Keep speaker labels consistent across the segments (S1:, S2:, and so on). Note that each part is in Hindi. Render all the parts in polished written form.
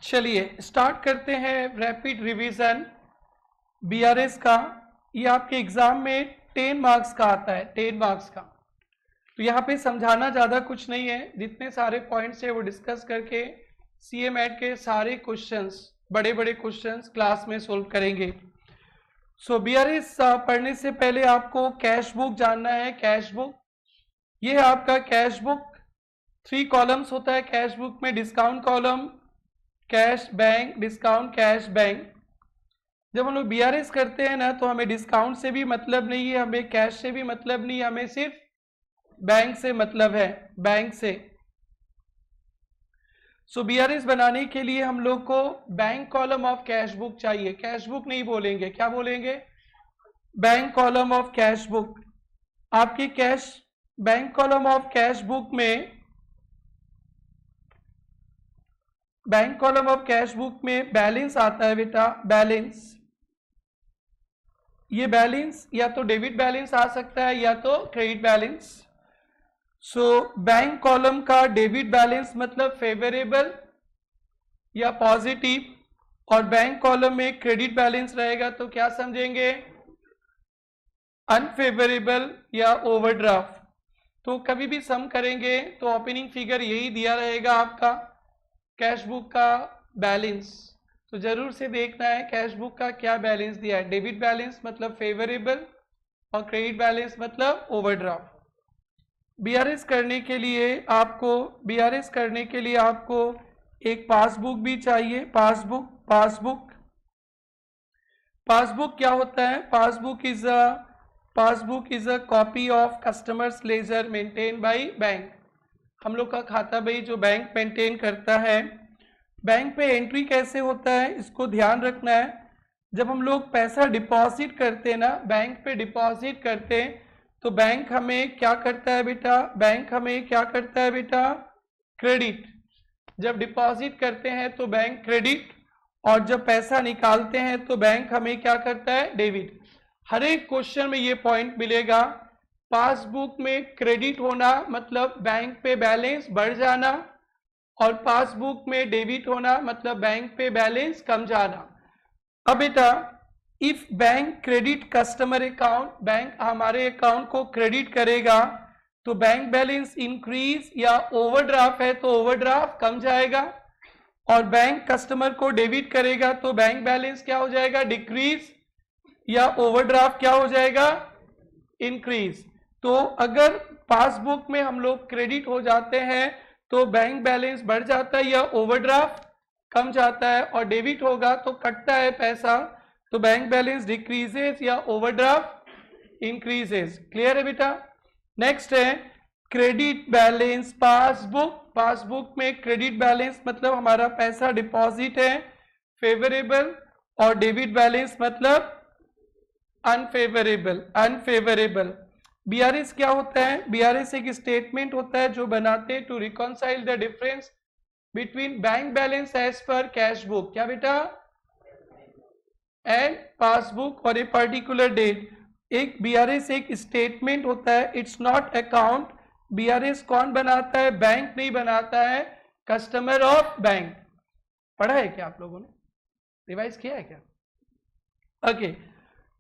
S1: चलिए स्टार्ट करते हैं रैपिड रिवीजन बीआरएस का। ये आपके एग्जाम में 10 मार्क्स का आता है, 10 मार्क्स का। तो यहाँ पे समझाना ज़्यादा कुछ नहीं है, जितने सारे पॉइंट्स है वो डिस्कस करके सीए मैट के सारे क्वेश्चंस, बड़े बड़े क्वेश्चंस क्लास में सोल्व करेंगे। सो बीआरएस पढ़ने से पहले आपको कैश बुक जानना है। कैश बुक, ये है आपका कैश बुक। 3 कॉलम्स होता है कैश बुक में। Discount column, cash bank, discount cash bank. जब हम लोग बीआरएस करते हैं ना, तो हमें डिस्काउंट से भी मतलब नहीं है, हमें कैश से भी मतलब नहीं है, हमें सिर्फ बैंक से मतलब है, बैंक से। सो बीआरएस बनाने के लिए हम लोग को bank column of cash book चाहिए। कैश बुक नहीं बोलेंगे, क्या बोलेंगे? Bank column of cash book. आपके cash bank column of cash book में, bank column of cash book में बैलेंस आता है बेटा, बैलेंस। ये बैलेंस या तो डेबिट बैलेंस आ सकता है या तो credit balance. So bank column का डेबिट बैलेंस मतलब फेवरेबल या पॉजिटिव, और बैंक कॉलम में क्रेडिट बैलेंस रहेगा तो क्या समझेंगे? अनफेवरेबल या ओवरड्राफ्ट। तो कभी भी सम करेंगे तो ओपनिंग फिगर यही दिया रहेगा आपका, कैश बुक का बैलेंस। तो जरूर से देखना है कैश बुक का क्या बैलेंस दिया है। डेबिट बैलेंस मतलब फेवरेबल और क्रेडिट बैलेंस मतलब ओवरड्राफ्ट। बीआरएस करने के लिए आपको एक पासबुक भी चाहिए। पासबुक क्या होता है? Passbook is a copy of customer's ledger maintain by bank. हम लोग का खाता भाई जो बैंक मेंटेन करता है। बैंक पे एंट्री कैसे होता है, इसको ध्यान रखना है। जब हम लोग पैसा डिपॉजिट करते हैं ना, बैंक पे डिपॉजिट करते हैं, तो बैंक हमें क्या करता है बेटा? बैंक हमें क्या करता है बेटा? क्रेडिट। जब डिपॉजिट करते हैं तो बैंक क्रेडिट, और जब पैसा निकालते हैं तो बैंक हमें क्या करता है? डेबिट। हर एक क्वेश्चन में ये पॉइंट मिलेगा। पासबुक में क्रेडिट होना मतलब बैंक पे बैलेंस बढ़ जाना, और पासबुक में डेबिट होना मतलब बैंक पे बैलेंस कम जाना। अब बेटा, if bank credit customer account, bank हमारे अकाउंट को क्रेडिट करेगा तो बैंक बैलेंस इंक्रीज या ओवरड्राफ्ट है तो ओवरड्राफ्ट कम जाएगा, और बैंक कस्टमर को डेबिट करेगा तो बैंक बैलेंस क्या हो जाएगा? डिक्रीज, या ओवरड्राफ्ट क्या हो जाएगा? इंक्रीज। तो अगर पासबुक में हम लोग क्रेडिट हो जाते हैं तो बैंक बैलेंस बढ़ जाता है या ओवरड्राफ्ट कम जाता है, और डेबिट होगा तो कटता है पैसा, तो बैंक बैलेंस डिक्रीजेस या ओवरड्राफ्ट इंक्रीजेस। क्लियर है बेटा? नेक्स्ट है क्रेडिट बैलेंस पासबुक में क्रेडिट बैलेंस मतलब हमारा पैसा डिपॉजिट है, फेवरेबल, और डेबिट बैलेंस मतलब अनफेवरेबल। बीआरएस क्या होता है? बीआरएस एक स्टेटमेंट होता है जो बनाते हैं to reconcile the difference between bank balance as per cash book, क्या बेटा? एंड पासबुक और ए पर्टिकुलर डेट। एक बीआरएस एक स्टेटमेंट होता है, इट्स नॉट अकाउंट। बीआरएस कौन बनाता है? बैंक नहीं बनाता है, कस्टमर ऑफ बैंक। पढ़ा है क्या आप लोगों ने? रिवाइज किया है क्या? ओके।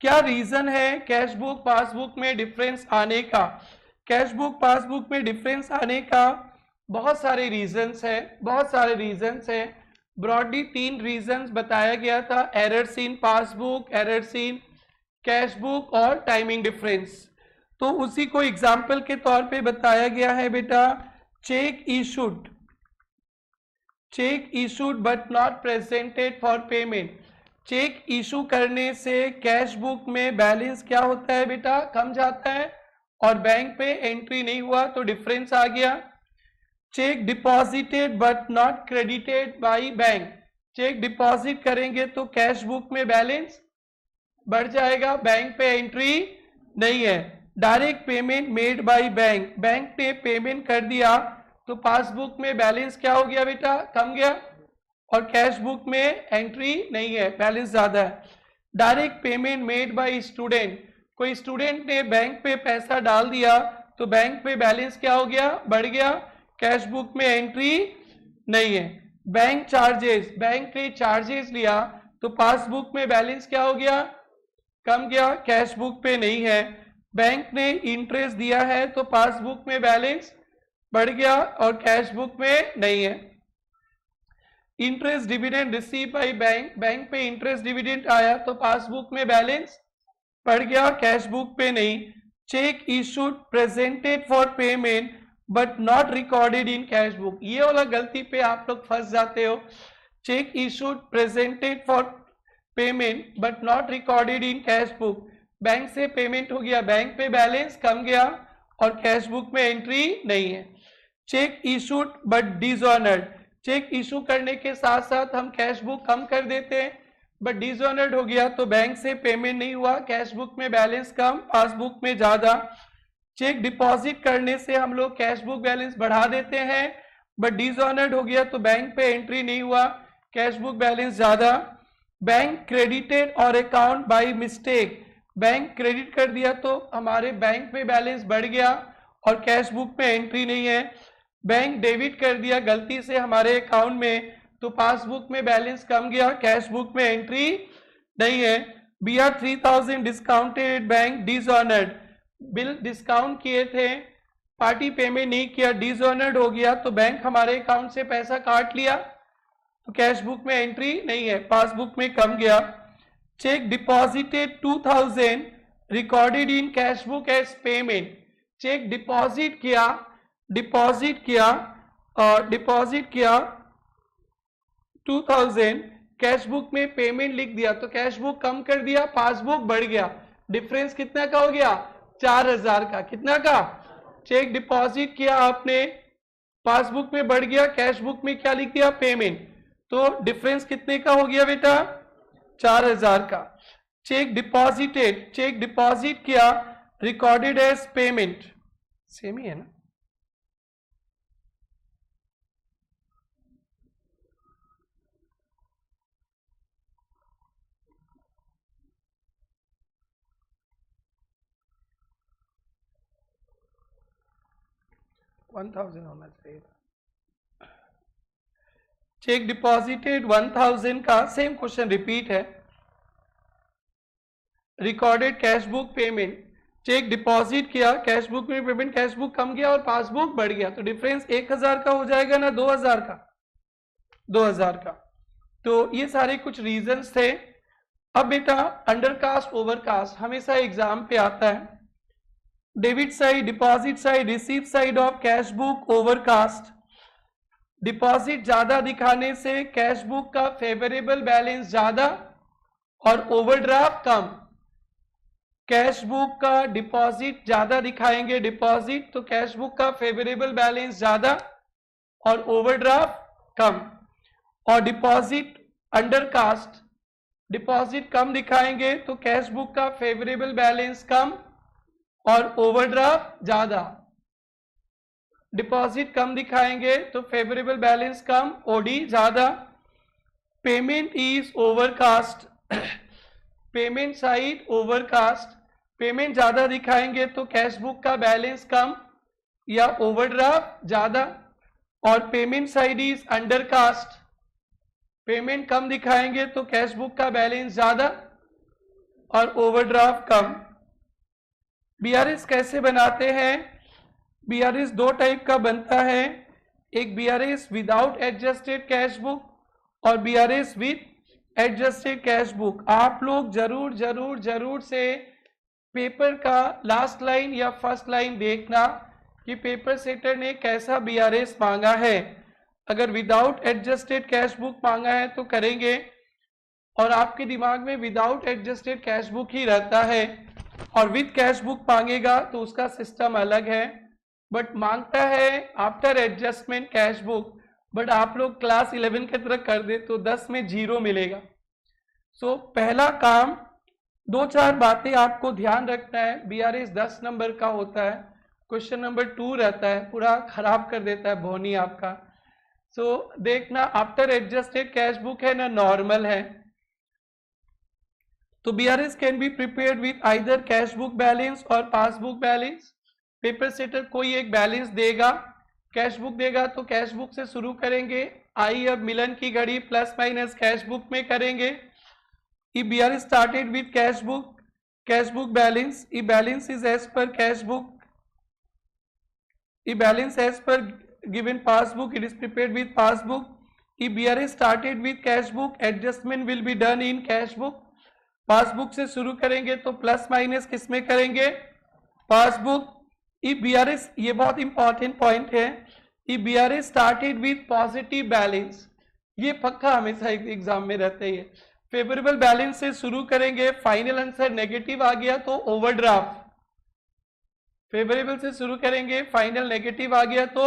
S1: क्या रीजन है कैश बुक पासबुक में डिफरेंस आने का? कैश बुक पासबुक में डिफरेंस आने का बहुत सारे रीजंस है। ब्रॉडली 3 रीजंस बताया गया था, errors in passbook, errors in cash book और टाइमिंग डिफरेंस। तो उसी को एग्जाम्पल के तौर पे बताया गया है बेटा। Cheque issued but not presented for payment. Cheque issue करने से कैश बुक में बैलेंस क्या होता है बेटा? कम जाता है, और बैंक पे एंट्री नहीं हुआ तो डिफरेंस आ गया। Cheque deposited but not credited by bank. Cheque deposit करेंगे तो कैश बुक में बैलेंस बढ़ जाएगा, बैंक पे एंट्री नहीं है। Direct payment made by bank, bank ने पेमेंट कर दिया तो पासबुक में बैलेंस क्या हो गया बेटा? कम गया, और कैश बुक में एंट्री नहीं है, बैलेंस ज्यादा है। Direct payment made by student, कोई स्टूडेंट ने बैंक पे पैसा डाल दिया तो बैंक पे बैलेंस क्या हो गया? बढ़ गया, कैश बुक में एंट्री नहीं है। बैंक चार्जेस, बैंक ने चार्जेस लिया तो पासबुक में बैलेंस क्या हो गया, कम गया, कैश बुक पे नहीं है। बैंक ने इंटरेस्ट दिया है तो पासबुक में बैलेंस बढ़ गया और कैश बुक में नहीं है। Interest dividend receive by bank, bank पे इंटरेस्ट डिविडेंड आया तो पासबुक में बैलेंस बढ़ गया, कैश बुक पे नहीं। Check issued presented for payment but not recorded in cash book, ये वाला गलती पे आप लोग फंस जाते हो। Check issued presented for payment but not recorded in cash book, bank से पेमेंट हो गया, बैंक पे बैलेंस कम गया और कैश बुक में एंट्री नहीं है। Cheque issued but dishonoured, cheque issue करने के साथ साथ हम कैश बुक कम कर देते हैं, बट डिसऑनर्ड हो गया तो बैंक से पेमेंट नहीं हुआ, कैश बुक में बैलेंस कम, पासबुक में ज्यादा। चेक डिपॉजिट करने से हम लोग कैश बुक बैलेंस बढ़ा देते हैं, बट डिसऑनर्ड हो गया तो बैंक पे एंट्री नहीं हुआ, कैश बुक बैलेंस ज्यादा। बैंक क्रेडिटेड और account by mistake, bank credit कर दिया तो हमारे बैंक पे बैलेंस बढ़ गया और कैश बुक में एंट्री नहीं है। बैंक डेबिट कर दिया गलती से हमारे अकाउंट में तो पासबुक में बैलेंस कम गया, कैश बुक में एंट्री नहीं है। BR 3000 discounted, bank dishonoured, bill discount किए थे, पार्टी पेमेंट नहीं किया, डिसऑनर्ड हो गया तो बैंक हमारे अकाउंट से पैसा काट लिया तो कैश बुक में एंट्री नहीं है, पासबुक में कम गया। Cheque deposited 2000 recorded in cash book as payment, cheque deposit किया और डिपॉजिट किया 2000, कैश बुक में पेमेंट लिख दिया तो कैश बुक कम कर दिया, पासबुक बढ़ गया, डिफरेंस कितना का हो गया, 4000 का। कितना का, चेक डिपॉजिट किया आपने, पासबुक में बढ़ गया, कैश बुक में क्या लिख दिया, पेमेंट, तो डिफरेंस कितने का हो गया बेटा, 4000 का। चेक डिपॉजिटेड, चेक डिपॉजिट किया, रिकॉर्डेड एज पेमेंट, सेम ही है ना। $1000 होना चाहिए। चेक डिपॉजिटेड 1000 का सेम क्वेश्चन रिपीट है। Recorded cash book payment, cheque deposit किया, कैश बुक में पेमेंट, कैश बुक कम गया और पासबुक बढ़ गया तो डिफरेंस 1000 का हो जाएगा ना 2000 का, 2000 का। तो ये सारे कुछ रीजंस थे। अब बेटा अंडरकास्ट ओवरकास्ट हमेशा एग्जाम पे आता है। Debit side, deposit side, receipt side of cash book overcast. Deposit ज्यादा दिखाने से कैश बुक का फेवरेबल बैलेंस ज्यादा और ओवरड्राफ्ट कम। कैश बुक का डिपॉजिट ज्यादा दिखाएंगे डिपॉजिट तो कैश बुक का फेवरेबल बैलेंस ज्यादा और ओवरड्राफ्ट कम। और डिपॉजिट अंडरकास्ट, डिपॉजिट कम दिखाएंगे तो कैश बुक का फेवरेबल बैलेंस कम और ओवरड्राफ्ट ज्यादा। डिपॉजिट कम दिखाएंगे तो फेवरेबल बैलेंस कम, ओडी ज्यादा। Payment is overcast, payment side overcast, payment ज्यादा दिखाएंगे तो कैश बुक का बैलेंस कम या ओवरड्राफ्ट ज्यादा। और payment side is undercast, payment कम दिखाएंगे तो कैश बुक का बैलेंस ज्यादा और ओवरड्राफ्ट कम। बीआरएस कैसे बनाते हैं? बीआरएस दो टाइप का बनता है, एक BRS without adjusted cash book और BRS with adjusted cash book. आप लोग जरूर जरूर जरूर से पेपर का लास्ट लाइन या फर्स्ट लाइन देखना कि पेपर सेटर ने कैसा बीआरएस मांगा है। अगर विदाउट एडजस्टेड कैश बुक मांगा है तो करेंगे और आपके दिमाग में विदाउट एडजस्टेड कैश बुक ही रहता है, और विद कैश बुक मांगेगा तो उसका सिस्टम अलग है, बट मांगता है after adjustment cash book. But आप लोग क्लास 11 की तरह कर दे तो 10 में 0 मिलेगा। सो पहला काम, दो चार बातें आपको ध्यान रखना है। बीआरएस 10 नंबर का होता है, क्वेश्चन नंबर 2 रहता है, पूरा खराब कर देता है भोनी आपका। सो देखना आफ्टर एडजस्टेड कैश बुक है ना नॉर्मल है। तो BRS can be prepared with either cash book balance और पासबुक बैलेंस। पेपर सेटर कोई एक बैलेंस देगा, कैश बुक देगा तो कैश बुक से शुरू करेंगे। आई अब मिलन की घड़ी प्लस माइनस कैश बुक में करेंगे। If B R started with cash book balance, if balance is as per cash book, if balance as per given passbook, it is prepared with passbook. If B R started with cash book, adjustment will be done in cash book. Passbook से शुरू करेंगे तो प्लस माइनस किस में करेंगे, passbook. If B R S, ये बहुत इंपॉर्टेंट पॉइंट है, if B R S started with positive balance, ये पक्का हमेशा एग्जाम में रहता ही है। फेवरेबल बैलेंस से शुरू करेंगे, फाइनल आंसर नेगेटिव आ गया तो ओवरड्राफ्ट। फेवरेबल से शुरू करेंगे, फाइनल नेगेटिव आ गया तो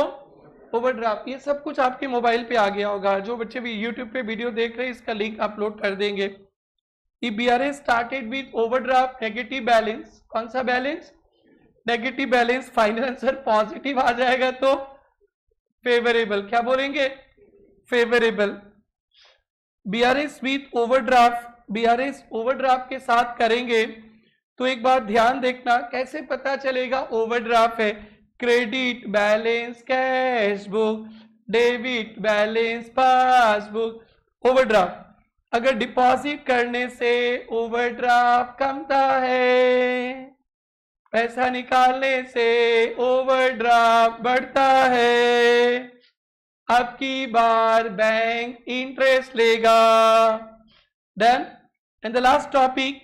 S1: ओवरड्राफ्ट। ये सब कुछ आपके मोबाइल पे आ गया होगा, जो बच्चे भी यूट्यूब पे वीडियो देख रहे हैं इसका लिंक अपलोड कर देंगे। E B R S started with overdraft negative balance, कौन सा balance, negative balance. Final answer positive आ जाएगा तो फेवरेबल, क्या बोलेंगे, favourable. B R S with overdraft, B R S overdraft के साथ करेंगे तो एक बात ध्यान देखना, कैसे पता चलेगा ओवरड्राफ्ट है, credit balance cash book, debit balance passbook. Overdraft, अगर डिपॉजिट करने से ओवरड्राफ्ट कमता है, पैसा निकालने से ओवरड्राफ्ट बढ़ता है, अब की बार बैंक इंटरेस्ट लेगा। Done. And the last topic,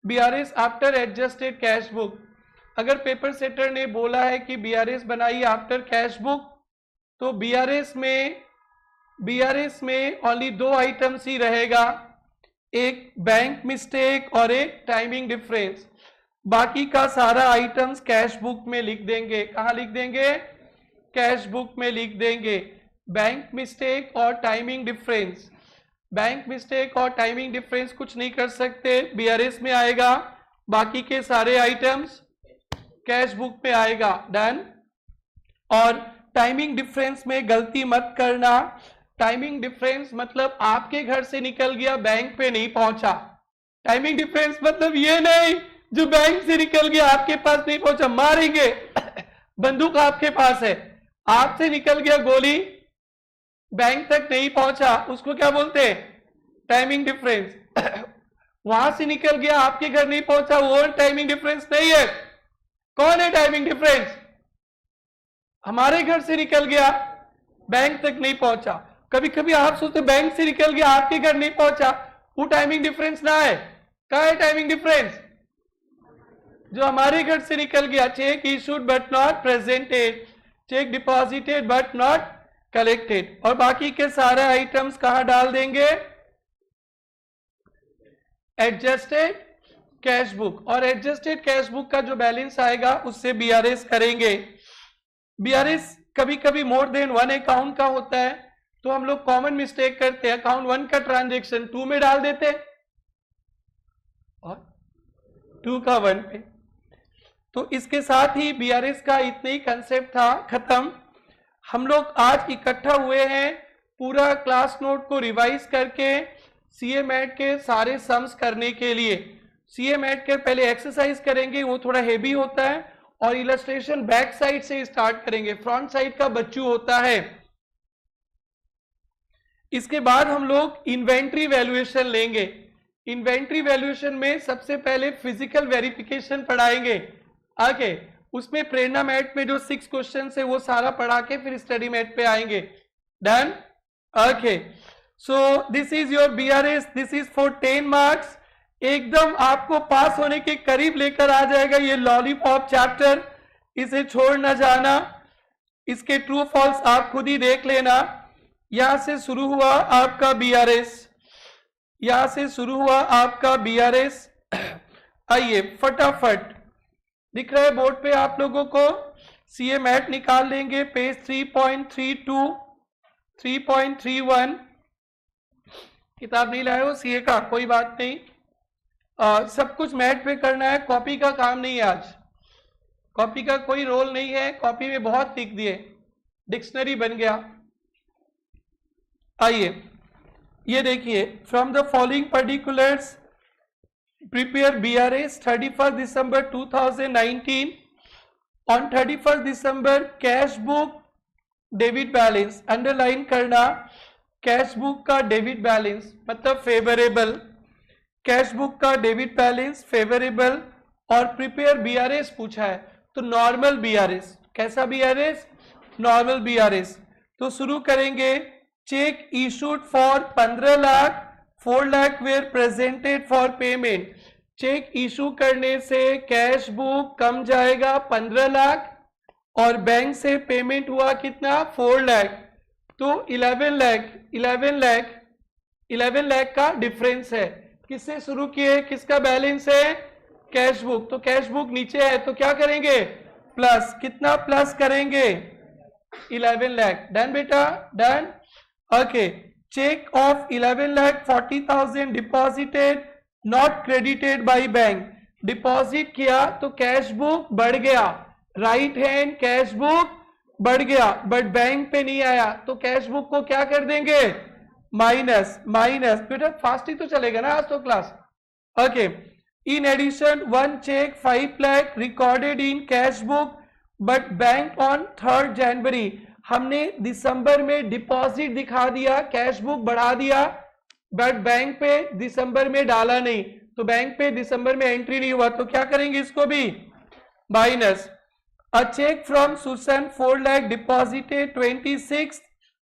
S1: BRS after adjusted cash book. अगर पेपर सेटर ने बोला है कि बीआरएस बनाइए आफ्टर कैश बुक, तो बीआरएस में ओनली दो आइटम्स ही रहेगा, एक बैंक मिस्टेक और एक टाइमिंग डिफरेंस। बाकी का सारा आइटम्स कैश बुक में लिख देंगे। कहाँ लिख देंगे, कैश बुक में लिख देंगे। बैंक मिस्टेक और टाइमिंग डिफरेंस, बैंक मिस्टेक और टाइमिंग डिफरेंस कुछ नहीं कर सकते, बीआरएस में आएगा, बाकी के सारे आइटम्स कैश बुक में आएगा। डन। और टाइमिंग डिफरेंस में गलती मत करना, टाइमिंग डिफरेंस मतलब आपके घर से निकल गया बैंक पे नहीं पहुंचा। टाइमिंग डिफरेंस मतलब ये नहीं जो बैंक से निकल गया आपके पास नहीं पहुंचा, मारेंगे बंदूक आपके पास है, आपसे निकल गया गोली बैंक तक नहीं पहुंचा, उसको क्या बोलते हैं, टाइमिंग डिफरेंस। वहां से निकल गया आपके घर नहीं पहुंचा, वो टाइमिंग डिफरेंस नहीं है। कौन है टाइमिंग डिफरेंस, हमारे घर से निकल गया बैंक तक नहीं पहुंचा। कभी कभी आप सोचते बैंक से निकल गया आपके घर नहीं पहुंचा, वो टाइमिंग डिफरेंस ना है। क्या है टाइमिंग डिफरेंस, जो हमारे घर से निकल गया, check issued but not presented, check deposited but not collected. और बाकी के सारे आइटम्स कहां डाल देंगे, एडजस्टेड कैश बुक। और एडजस्टेड कैश बुक का जो बैलेंस आएगा उससे बीआरएस करेंगे। बीआरएस कभी कभी मोर देन वन अकाउंट का होता है, तो हम लोग कॉमन मिस्टेक करते हैं, अकाउंट 1 का ट्रांजेक्शन 2 में डाल देते हैं और 2 का 1 पे। तो इसके साथ ही बीआरएस का इतना ही कंसेप्ट था, खत्म। हम लोग आज इकट्ठा हुए हैं पूरा क्लास नोट को रिवाइज करके सीए मैट के सारे सम्स करने के लिए। सीए मैट के पहले एक्सरसाइज करेंगे, वो थोड़ा हेवी होता है, और इलस्ट्रेशन बैक साइड से स्टार्ट करेंगे, फ्रंट साइड का बच्चू होता है। इसके बाद हम लोग इन्वेंट्री वैल्यूएशन लेंगे। इन्वेंट्री वैल्यूएशन में सबसे पहले फिजिकल वेरिफिकेशन पढ़ाएंगे आगे, उसमें प्रेरणा मैट में जो 6 क्वेश्चन है वो सारा पढ़ा के फिर स्टडी मैट पे आएंगे। Done. Okay, so this is your BRS, this is for 10 marks. एकदम आपको पास होने के करीब लेकर आ जाएगा ये लॉलीपॉप चैप्टर, इसे छोड़ ना जाना। इसके ट्रू फॉल्स आप खुद ही देख लेना। यहां से शुरू हुआ आपका बीआरएस, यहां से शुरू हुआ आपका बीआरएस। आइए फटाफट, दिख रहा है बोर्ड पे आप लोगों को, सीए मैट निकाल लेंगे, पेज 3.32, 3.31। किताब नहीं लाए हो सीए का, कोई बात नहीं, सब कुछ मैट पे करना है, कॉपी का काम नहीं है आज, कॉपी का कोई रोल नहीं है, कॉपी में बहुत लिख दिए, डिक्शनरी बन गया। आइए ये देखिए, from the following particulars prepare BRS 31st December 2019. On 31st December, cash book debit balance underline करना, कैश बुक का डेबिट बैलेंस मतलब फेवरेबल, कैश बुक का डेबिट बैलेंस फेवरेबल, और प्रिपेयर बीआरएस पूछा है तो नॉर्मल बीआरएस, कैसा बीआरएस, नॉर्मल बीआरएस। तो शुरू करेंगे, cheque issued for 15 lakh, 4 lakh were presented for payment. Cheque issue करने से कैश बुक कम जाएगा 15 लाख और बैंक से पेमेंट हुआ कितना 4 लाख, तो 11 लाख का डिफरेंस है। किससे शुरू किए, किसका बैलेंस है, कैश बुक, तो कैश बुक नीचे है तो क्या करेंगे प्लस, कितना प्लस करेंगे 11 लाख। डन बेटा, done. Okay, cheque of 11,40,000 deposited not credited by bank. Deposit किया तो कैश बुक बढ़ गया, राइट हैंड कैश बुक बढ़ गया, बट बैंक पे नहीं आया तो कैश बुक को क्या कर देंगे माइनस, माइनस। बेटा फास्ट ही तो चलेगा ना आज तो class. Okay, in addition 1 cheque 5 lakh recorded in cash book but bank on 3rd January. हमने दिसंबर में डिपॉजिट दिखा दिया, कैश बुक बढ़ा दिया, बट बैंक पे दिसंबर में डाला नहीं, तो बैंक पे दिसंबर में एंट्री नहीं हुआ, तो क्या करेंगे इसको भी minus. A cheque from Susan 4 lakh deposited 26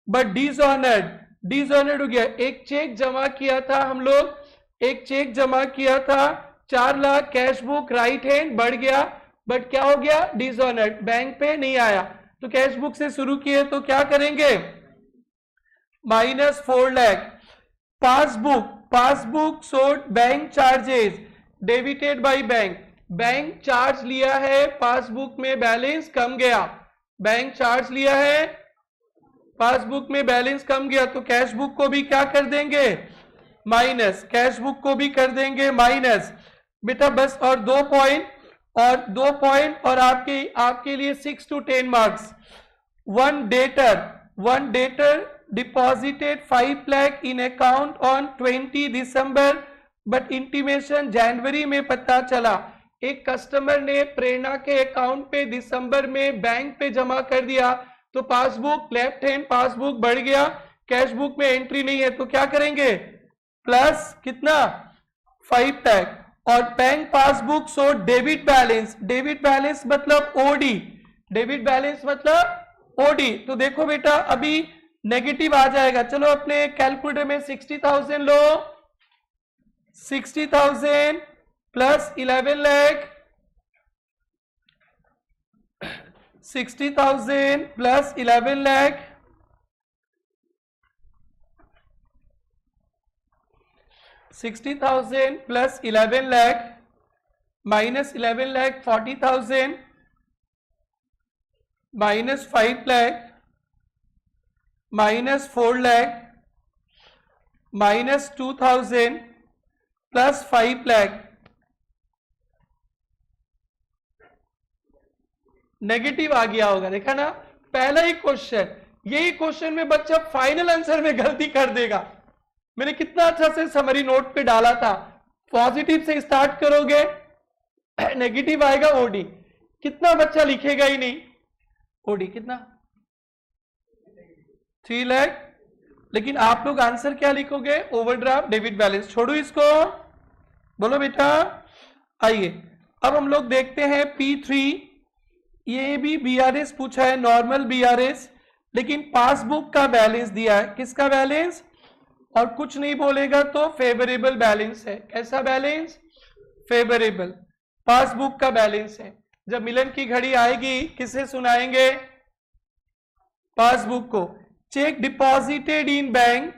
S1: but dishonoured, dishonoured हो गया। एक चेक जमा किया था हम लोग, एक चेक जमा किया था 4 lakh, cash book right hand बढ़ गया, बट क्या हो गया डिसऑनर्ड, बैंक पे नहीं आया, तो कैश बुक से शुरू किए तो क्या करेंगे minus 4 lakh. Passbook, passbook showed bank charges debited by bank. Bank charge लिया है, पासबुक में बैलेंस कम गया, बैंक चार्ज लिया है, पासबुक में बैलेंस कम गया, तो कैश बुक को भी क्या कर देंगे माइनस, कैश बुक को भी कर देंगे माइनस। बेटा बस और 2 पॉइंट, और 2 पॉइंट, और आपके लिए 6 to 10 marks. One debtor deposited 5 lakh in account on 20 December but intimation जनवरी में पता चला। एक कस्टमर ने प्रेरणा के अकाउंट पे दिसंबर में बैंक पे जमा कर दिया, तो पासबुक लेफ्ट हैंड पासबुक बढ़ गया, कैश बुक में एंट्री नहीं है, तो क्या करेंगे प्लस कितना 5 लाख। और bank passbook show debit balance, debit balance मतलब ओडी, डेबिट बैलेंस मतलब ओडी, तो देखो बेटा अभी नेगेटिव आ जाएगा। चलो अपने कैलकुलेटर में 60,000 लो, 60,000 plus 11 lakh, 60,000 plus 11 lakh, 60,000 plus 11 lakh minus 11 lakh 40,000 minus 5 lakh minus 4 lakh minus 2,000 plus 5 lakh. Negative आ गया होगा, देखा ना पहला ही क्वेश्चन, यही क्वेश्चन में बच्चा फाइनल आंसर में गलती कर देगा। मैंने कितना अच्छा से समरी नोट पे डाला था, पॉजिटिव से स्टार्ट करोगे नेगेटिव आएगा ओडी, कितना बच्चा लिखेगा ही नहीं ओडी, कितना 3 लाख, लेकिन आप लोग आंसर क्या लिखोगे ओवरड्राफ्ट डेबिट बैलेंस। छोड़ो इसको, बोलो बेटा। आइए अब हम लोग देखते हैं P3, ये भी बीआरएस पूछा है, नॉर्मल बीआरएस, लेकिन पासबुक का बैलेंस दिया है, किसका बैलेंस, और कुछ नहीं बोलेगा तो फेवरेबल बैलेंस है। कैसा बैलेंस, फेवरेबल, पासबुक का बैलेंस है। जब मिलन की घड़ी आएगी किसे सुनाएंगे, पासबुक को। Cheque deposited in bank,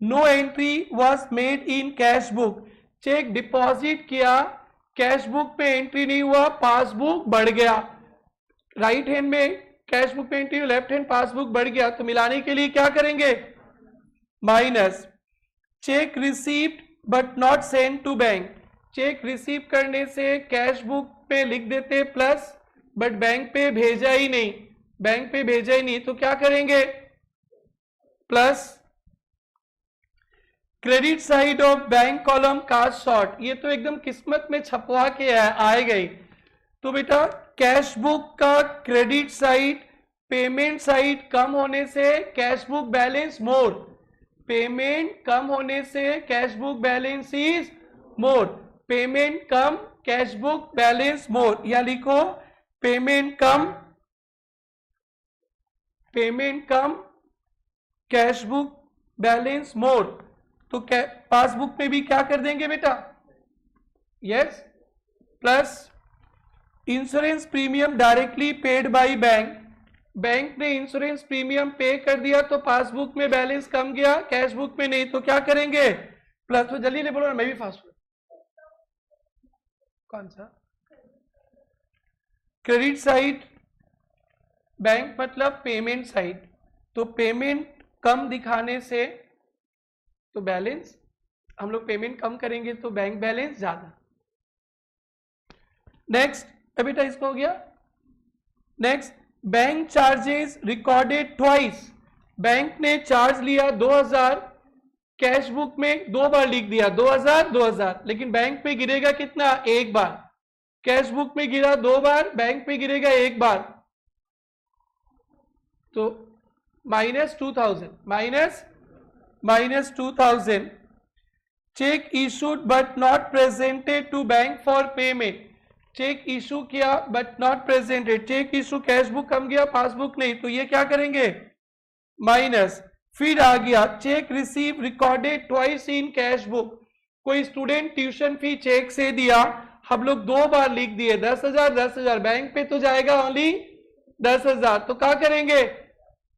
S1: no entry was made in cash book. Cheque deposit किया, कैश बुक पे एंट्री नहीं हुआ, पासबुक बढ़ गया, राइट हैंड में कैश बुक पे एंट्री, लेफ्ट हैंड पासबुक बढ़ गया, तो मिलाने के लिए क्या करेंगे minus. Cheque received but not send to bank, cheque receive करने से कैश बुक पे लिख देते प्लस, बट बैंक पे भेजा ही नहीं, बैंक पे भेजा ही नहीं, तो क्या करेंगे plus. Credit side of bank column cast short, ये तो एकदम किस्मत में छपवा के आए गई, तो बेटा कैश बुक का क्रेडिट साइड पेमेंट साइड कम होने से cash book balance more, payment कम होने से cash book balance is more, payment कम कैश बुक बैलेंस मोर, या लिखो पेमेंट कम कैश बुक बैलेंस मोर। तो पासबुक में भी क्या कर देंगे बेटा, yes, plus insurance premium directly paid by bank, bank ने इंश्योरेंस प्रीमियम पे कर दिया तो पासबुक में बैलेंस कम गया, कैश बुक में नहीं, तो क्या करेंगे प्लस। तो जल्दी नहीं बोलो ना, मैं भी फास्ट हूं। कौन सा क्रेडिट साइड, बैंक मतलब पेमेंट साइड, तो पेमेंट कम दिखाने से तो बैलेंस, हम लोग पेमेंट कम करेंगे तो बैंक बैलेंस ज्यादा। नेक्स्ट बेटा इसको हो गया। Next bank charges recorded twice, bank ने चार्ज लिया 2000, कैश बुक में 2 बार लिख दिया 2000, लेकिन बैंक पे गिरेगा कितना, 1 बार, कैश बुक में गिरा 2 बार, बैंक पे गिरेगा 1 बार, तो -2000, -2000। Cheque issued but not presented to bank for payment, cheque issue किया but not presented, cheque issue cash book कम गया पासबुक नहीं, तो ये क्या करेंगे माइनस। फिर आ गया check receive recorded twice in cash book, कोई स्टूडेंट ट्यूशन फी चेक से दिया, हम लोग 2 बार लिख दिए 10,000, बैंक पे तो जाएगा ओनली 10,000, तो क्या करेंगे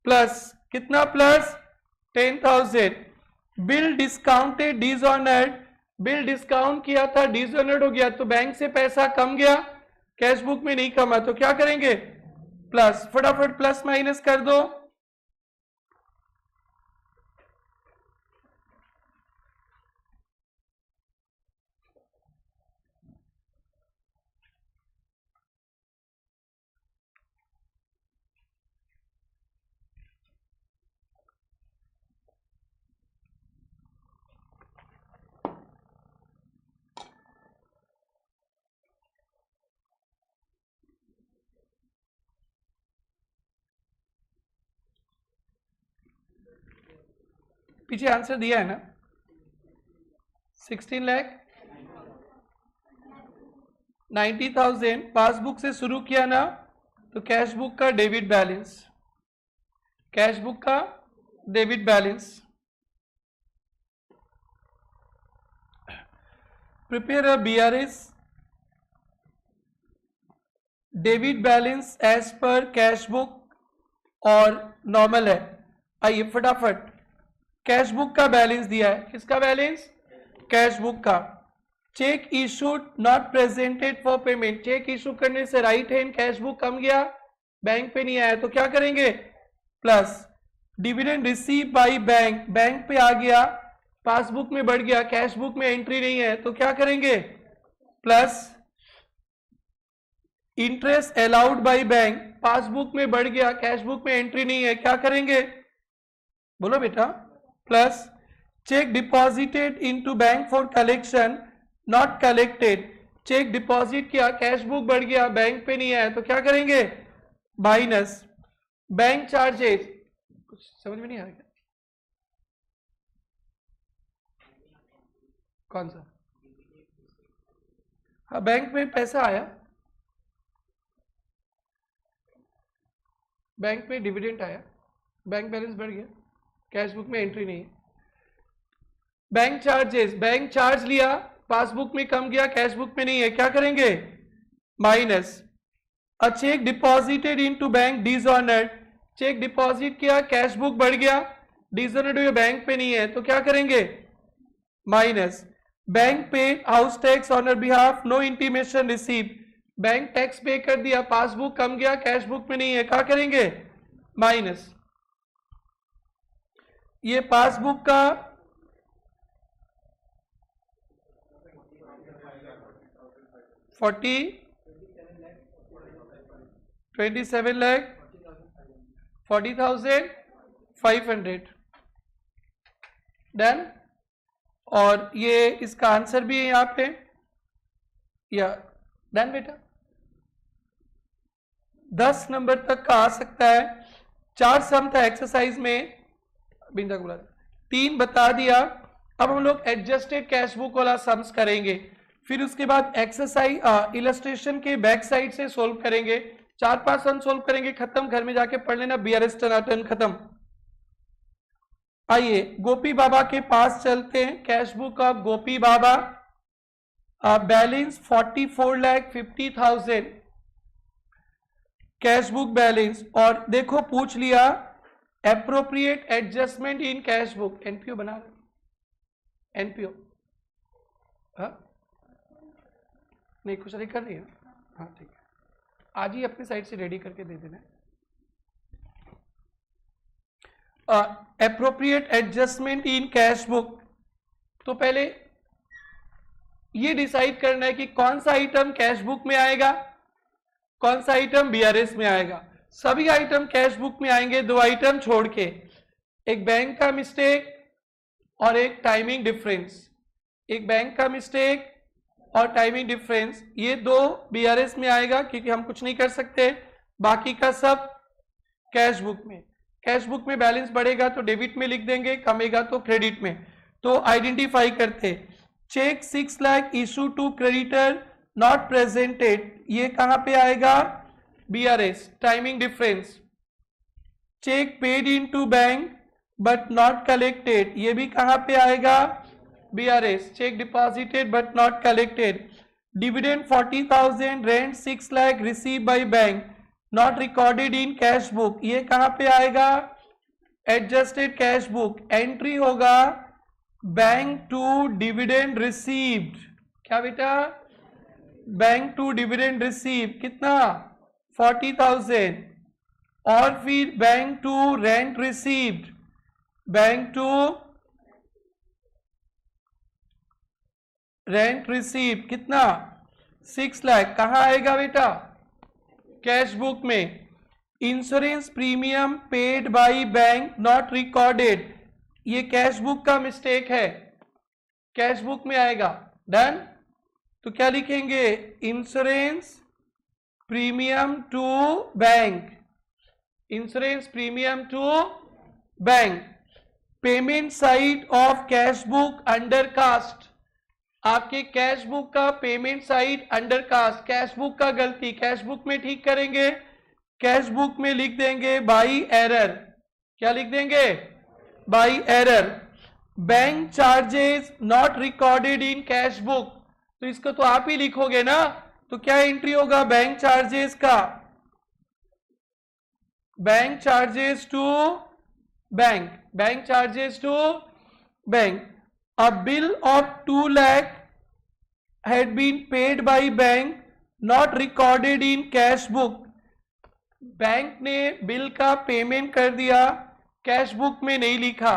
S1: प्लस, कितना plus 10,000। Bill discounted dishonoured, bill discount किया था डिसऑनर्ड हो गया, तो बैंक से पैसा कम गया, कैश बुक में नहीं कमा, तो क्या करेंगे प्लस, फटाफट प्लस माइनस कर दो। पीछे आंसर दिया है ना, 16,90,000 पासबुक से शुरू किया ना, तो कैश बुक का डेबिट बैलेंस, कैश बुक का debit balance. Prepare a BRS debit balance as per cash book और नॉर्मल है। आइए फटाफट, कैश बुक का बैलेंस दिया है, किसका बैलेंस, कैश बुक का। Cheque issued not presented for payment, cheque issue करने से राइट हैंड कैश बुक कम गया, बैंक पे नहीं आया, तो क्या करेंगे plus. Dividend receive by bank, bank पे आ गया, पासबुक में बढ़ गया, कैश बुक में एंट्री नहीं है, तो क्या करेंगे plus. Interest allowed by bank, passbook में बढ़ गया, कैश बुक में एंट्री नहीं है, क्या करेंगे बोलो बेटा plus. Cheque deposited into bank for collection not collected, cheque deposit किया, कैश बुक बढ़ गया, बैंक पे नहीं आया, तो क्या करेंगे माइनस। बैंक चार्जेस, कुछ समझ में नहीं आ रहा, कौन सा, हाँ बैंक में पैसा आया, बैंक में डिविडेंड आया, बैंक बैलेंस बढ़ गया, कैश बुक में एंट्री नहीं है। बैंक चार्जेस, बैंक चार्ज लिया, पासबुक में कम गया, कैश बुक में नहीं है, क्या करेंगे minus. A cheque deposited into bank dishonoured, cheque deposit किया, कैश बुक बढ़ गया, डिसऑनर्ड हुए, बैंक पे नहीं है, तो क्या करेंगे minus. Bank pay house tax on behalf no intimation receive, bank tax pay कर दिया, पासबुक कम गया, कैश बुक में नहीं है, क्या करेंगे माइनस। ये पासबुक का 27,40,500 डन। और ये इसका आंसर भी है यहाँ पे, या डन बेटा। 10 नंबर तक का आ सकता है। 4 सम था एक्सरसाइज में, बिंदा को 3 बता दिया। अब हम लोग एडजस्टेड कैश बुक वाला सम्स करेंगे, फिर उसके बाद एक्सरसाइज इलस्ट्रेशन के बैक साइड से सोल्व करेंगे। 4-5 सम सोल्व करेंगे, खत्म, घर में जाके पढ़ लेना, बीआरएस टनाटन खत्म। आइए गोपी बाबा के पास चलते हैं। Cash book of Gopi Baba, balance 44,50,000 cash book balance. और देखो पूछ लिया appropriate adjustment in cash book, NPO बना रहे, एनपीओ नहीं कुछ नहीं कर रही है, हाँ ठीक है, आज ही अपनी साइड से रेडी करके दे देना। Appropriate adjustment in cash book, तो पहले ये डिसाइड करना है कि कौन सा आइटम कैश बुक में आएगा, कौन सा आइटम बीआरएस में आएगा। सभी आइटम कैश बुक में आएंगे, 2 आइटम छोड़ के, एक बैंक का मिस्टेक और एक टाइमिंग डिफरेंस। एक बैंक का मिस्टेक और टाइमिंग डिफरेंस, ये 2 बीआरएस में आएगा क्योंकि हम कुछ नहीं कर सकते, बाकी का सब कैश बुक में। कैश बुक में बैलेंस बढ़ेगा तो डेबिट में लिख देंगे, कमेगा तो क्रेडिट में। तो आइडेंटिफाई करते, cheque 6 lakh issue to creditor not presented, ये कहां पे आएगा, BRS. Timing difference, cheque paid in to bank but not collected, ये भी कहां पे आएगा, BRS. Cheque deposited but not collected. Dividend 40,000, rent 6 lakh receive by bank, not recorded in cash book, ये कहां पे आएगा, एडजस्टेड कैश बुक। एंट्री होगा बैंक टू डिविडेंड रिसीव्ड, क्या बेटा, बैंक टू डिविडेंड रिसीव, कितना, 40,000। और फिर bank to rent received, bank to rent receive, कितना, 6 लाख, कहां आएगा बेटा, कैश बुक में। Insurance premium paid by bank not recorded, ये कैश बुक का मिस्टेक है, कैश बुक में आएगा। डन, तो क्या लिखेंगे, insurance premium to bank, insurance premium to bank. Payment side of cash book under cast, आपके कैश बुक का payment side under cast, cash book का गलती कैश बुक में ठीक करेंगे, कैश बुक में लिख देंगे बाई एरर, क्या लिख देंगे, by error. Bank charges not recorded in cash book, तो इसको तो आप ही लिखोगे ना, तो क्या एंट्री होगा बैंक चार्जेस का, bank charges to bank, bank charges to bank. A bill of 2 lakh had been paid by bank not recorded in cash book, bank ने बिल का पेमेंट कर दिया, कैश बुक में नहीं लिखा,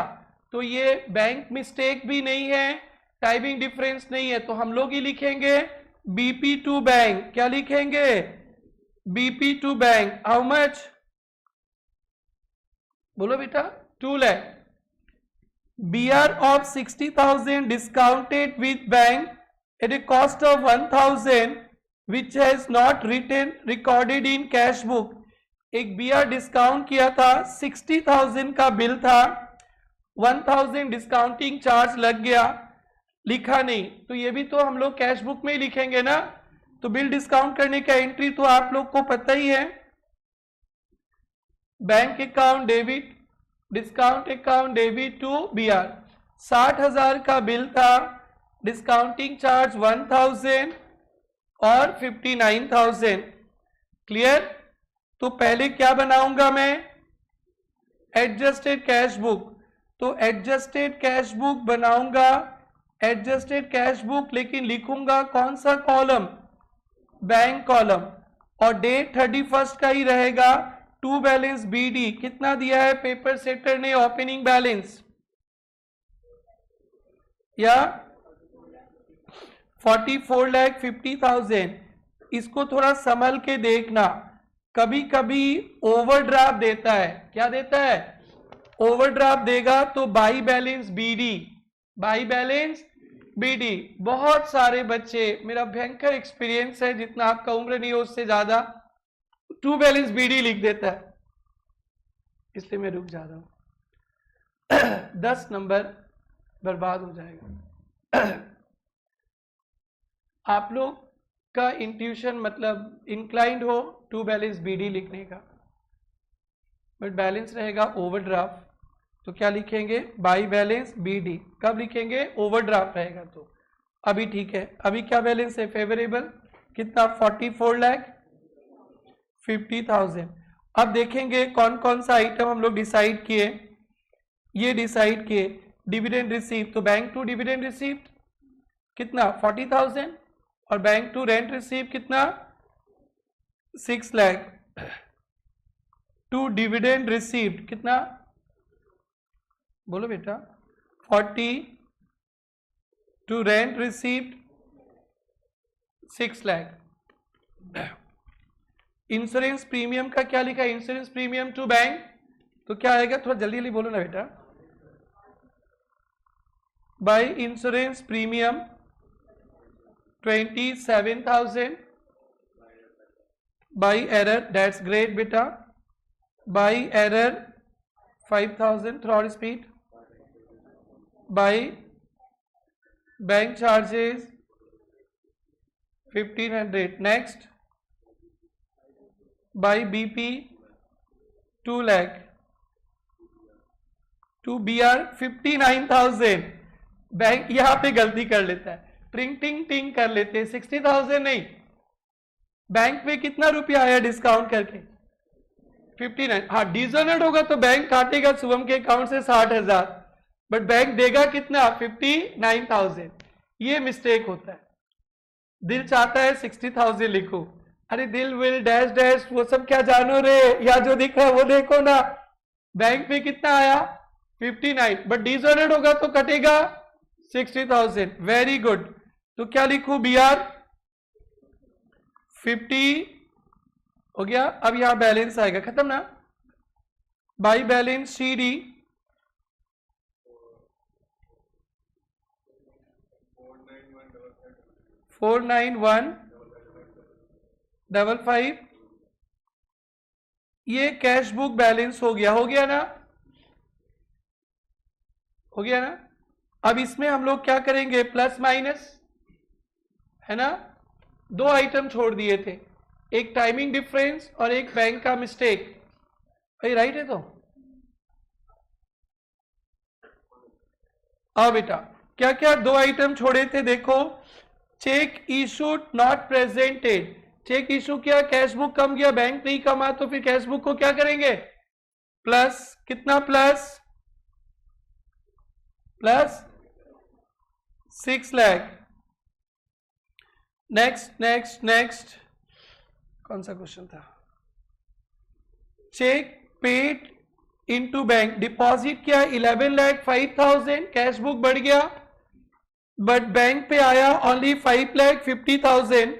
S1: तो ये बैंक मिस्टेक भी नहीं है, टाइमिंग डिफरेंस नहीं है, तो हम लोग ही लिखेंगे बीपी टू बैंक, क्या लिखेंगे, BP to bank. How much, बोलो बेटा, 2 lakh. BR of 60,000 discounted with bank at a cost of 1,000 which has not recorded in cash book, एक BR डिस्काउंट किया था, 60,000 का बिल था, 1,000 डिस्काउंटिंग चार्ज लग गया, लिखा नहीं, तो ये भी तो हम लोग कैश बुक में ही लिखेंगे ना, तो बिल डिस्काउंट करने का एंट्री तो आप लोग को पता ही है, bank account debit, discount account debit to B. 60,000 का बिल था, डिस्काउंटिंग चार्ज 1,000 और 59,000, क्लियर। तो पहले क्या बनाऊंगा मैं, एडजस्टेड कैश बुक, तो एडजस्टेड कैश बुक बनाऊंगा, एडजस्टेड कैश बुक, लेकिन लिखूंगा कौन सा कॉलम, बैंक कॉलम, और डेट 31 का ही रहेगा। टू बैलेंस बीडी, कितना दिया है पेपर सेटर ने ओपनिंग बैलेंस, या 44,50,000। इसको थोड़ा संभल के देखना, कभी कभी ओवरड्राफ्ट देता है, क्या देता है, ओवरड्राफ्ट देगा तो by balance BD, by balance BD. बहुत सारे बच्चे, मेरा भयंकर एक्सपीरियंस है, जितना आपका उम्र नहीं हो उससे ज्यादा, टू बैलेंस बीडी लिख देता है, इसलिए मैं रुक जा रहा हूं। 10 नंबर बर्बाद हो जाएगा। आप लोग का इंट्यूशन मतलब इंक्लाइंड हो टू बैलेंस बीडी लिखने का, बट बैलेंस रहेगा ओवरड्राफ्ट, तो क्या लिखेंगे बाई बैलेंस बीडी। कब लिखेंगे ओवरड्राफ्ट रहेगा तो। अभी ठीक है, अभी क्या बैलेंस है फेवरेबल, कितना 44,50,000। अब देखेंगे कौन कौन सा आइटम हम लोग डिसाइड किए। ये डिसाइड किए डिविडेंड रिसीव, तो बैंक टू डिविडेंड रिसीव कितना 40,000 और बैंक टू रेंट रिसीव कितना 6 लाख। टू डिविडेंड रिसीव्ड कितना, बोलो बेटा 40, to rent received 6 lakh. Insurance premium का क्या लिखा है, इंश्योरेंस प्रीमियम टू बैंक, तो क्या आएगा, थोड़ा जल्दी जल्दी बोलो ना बेटा। By insurance premium 27,000, by error, that's great बेटा, बाय एरर 5,000, थ्रॉड speed, by bank charges 1,500, next by BP 2 lakh, to BR 59,000। Bank यहां पे गलती कर लेता है, प्रिंटिंग टिंग कर लेते हैं, 60,000 नहीं, बैंक पे कितना रुपया आया डिस्काउंट करके 59। हाँ डिसऑनर्ड होगा तो बैंक काटेगा शुभम के अकाउंट से 60,000, बट बैंक देगा कितना 59,000। ये मिस्टेक होता है, दिल चाहता है 60,000 लिखो, अरे दिल विल डैश डैश वो सब क्या जानो रे, या जो दिख रहा है वो देखो ना। बैंक पे कितना आया 59, बट डिसऑनर्ड होगा तो कटेगा 60,000। वेरी गुड, तो क्या लिखूं बी आर 50 हो गया। अब यहां बैलेंस आएगा, खत्म ना, बाई बैलेंस सी डी 49155, ये कैश बुक बैलेंस हो गया ना, हो गया ना। अब इसमें हम लोग क्या करेंगे प्लस माइनस, है ना। 2 आइटम छोड़ दिए थे, एक टाइमिंग डिफरेंस और एक बैंक का मिस्टेक, भाई राइट है तो। अब बेटा क्या क्या 2 आइटम छोड़े थे देखो, cheque issued not presented, cheque issue किया कैश बुक कम गया, बैंक नहीं कमा, तो फिर कैश बुक को क्या करेंगे प्लस, कितना प्लस 6 लाख। नेक्स्ट कौन सा क्वेश्चन था, cheque paid into bank, deposit किया 11,05,000, कैश बुक बढ़ गया, बट बैंक पे आया ओनली 5,50,000,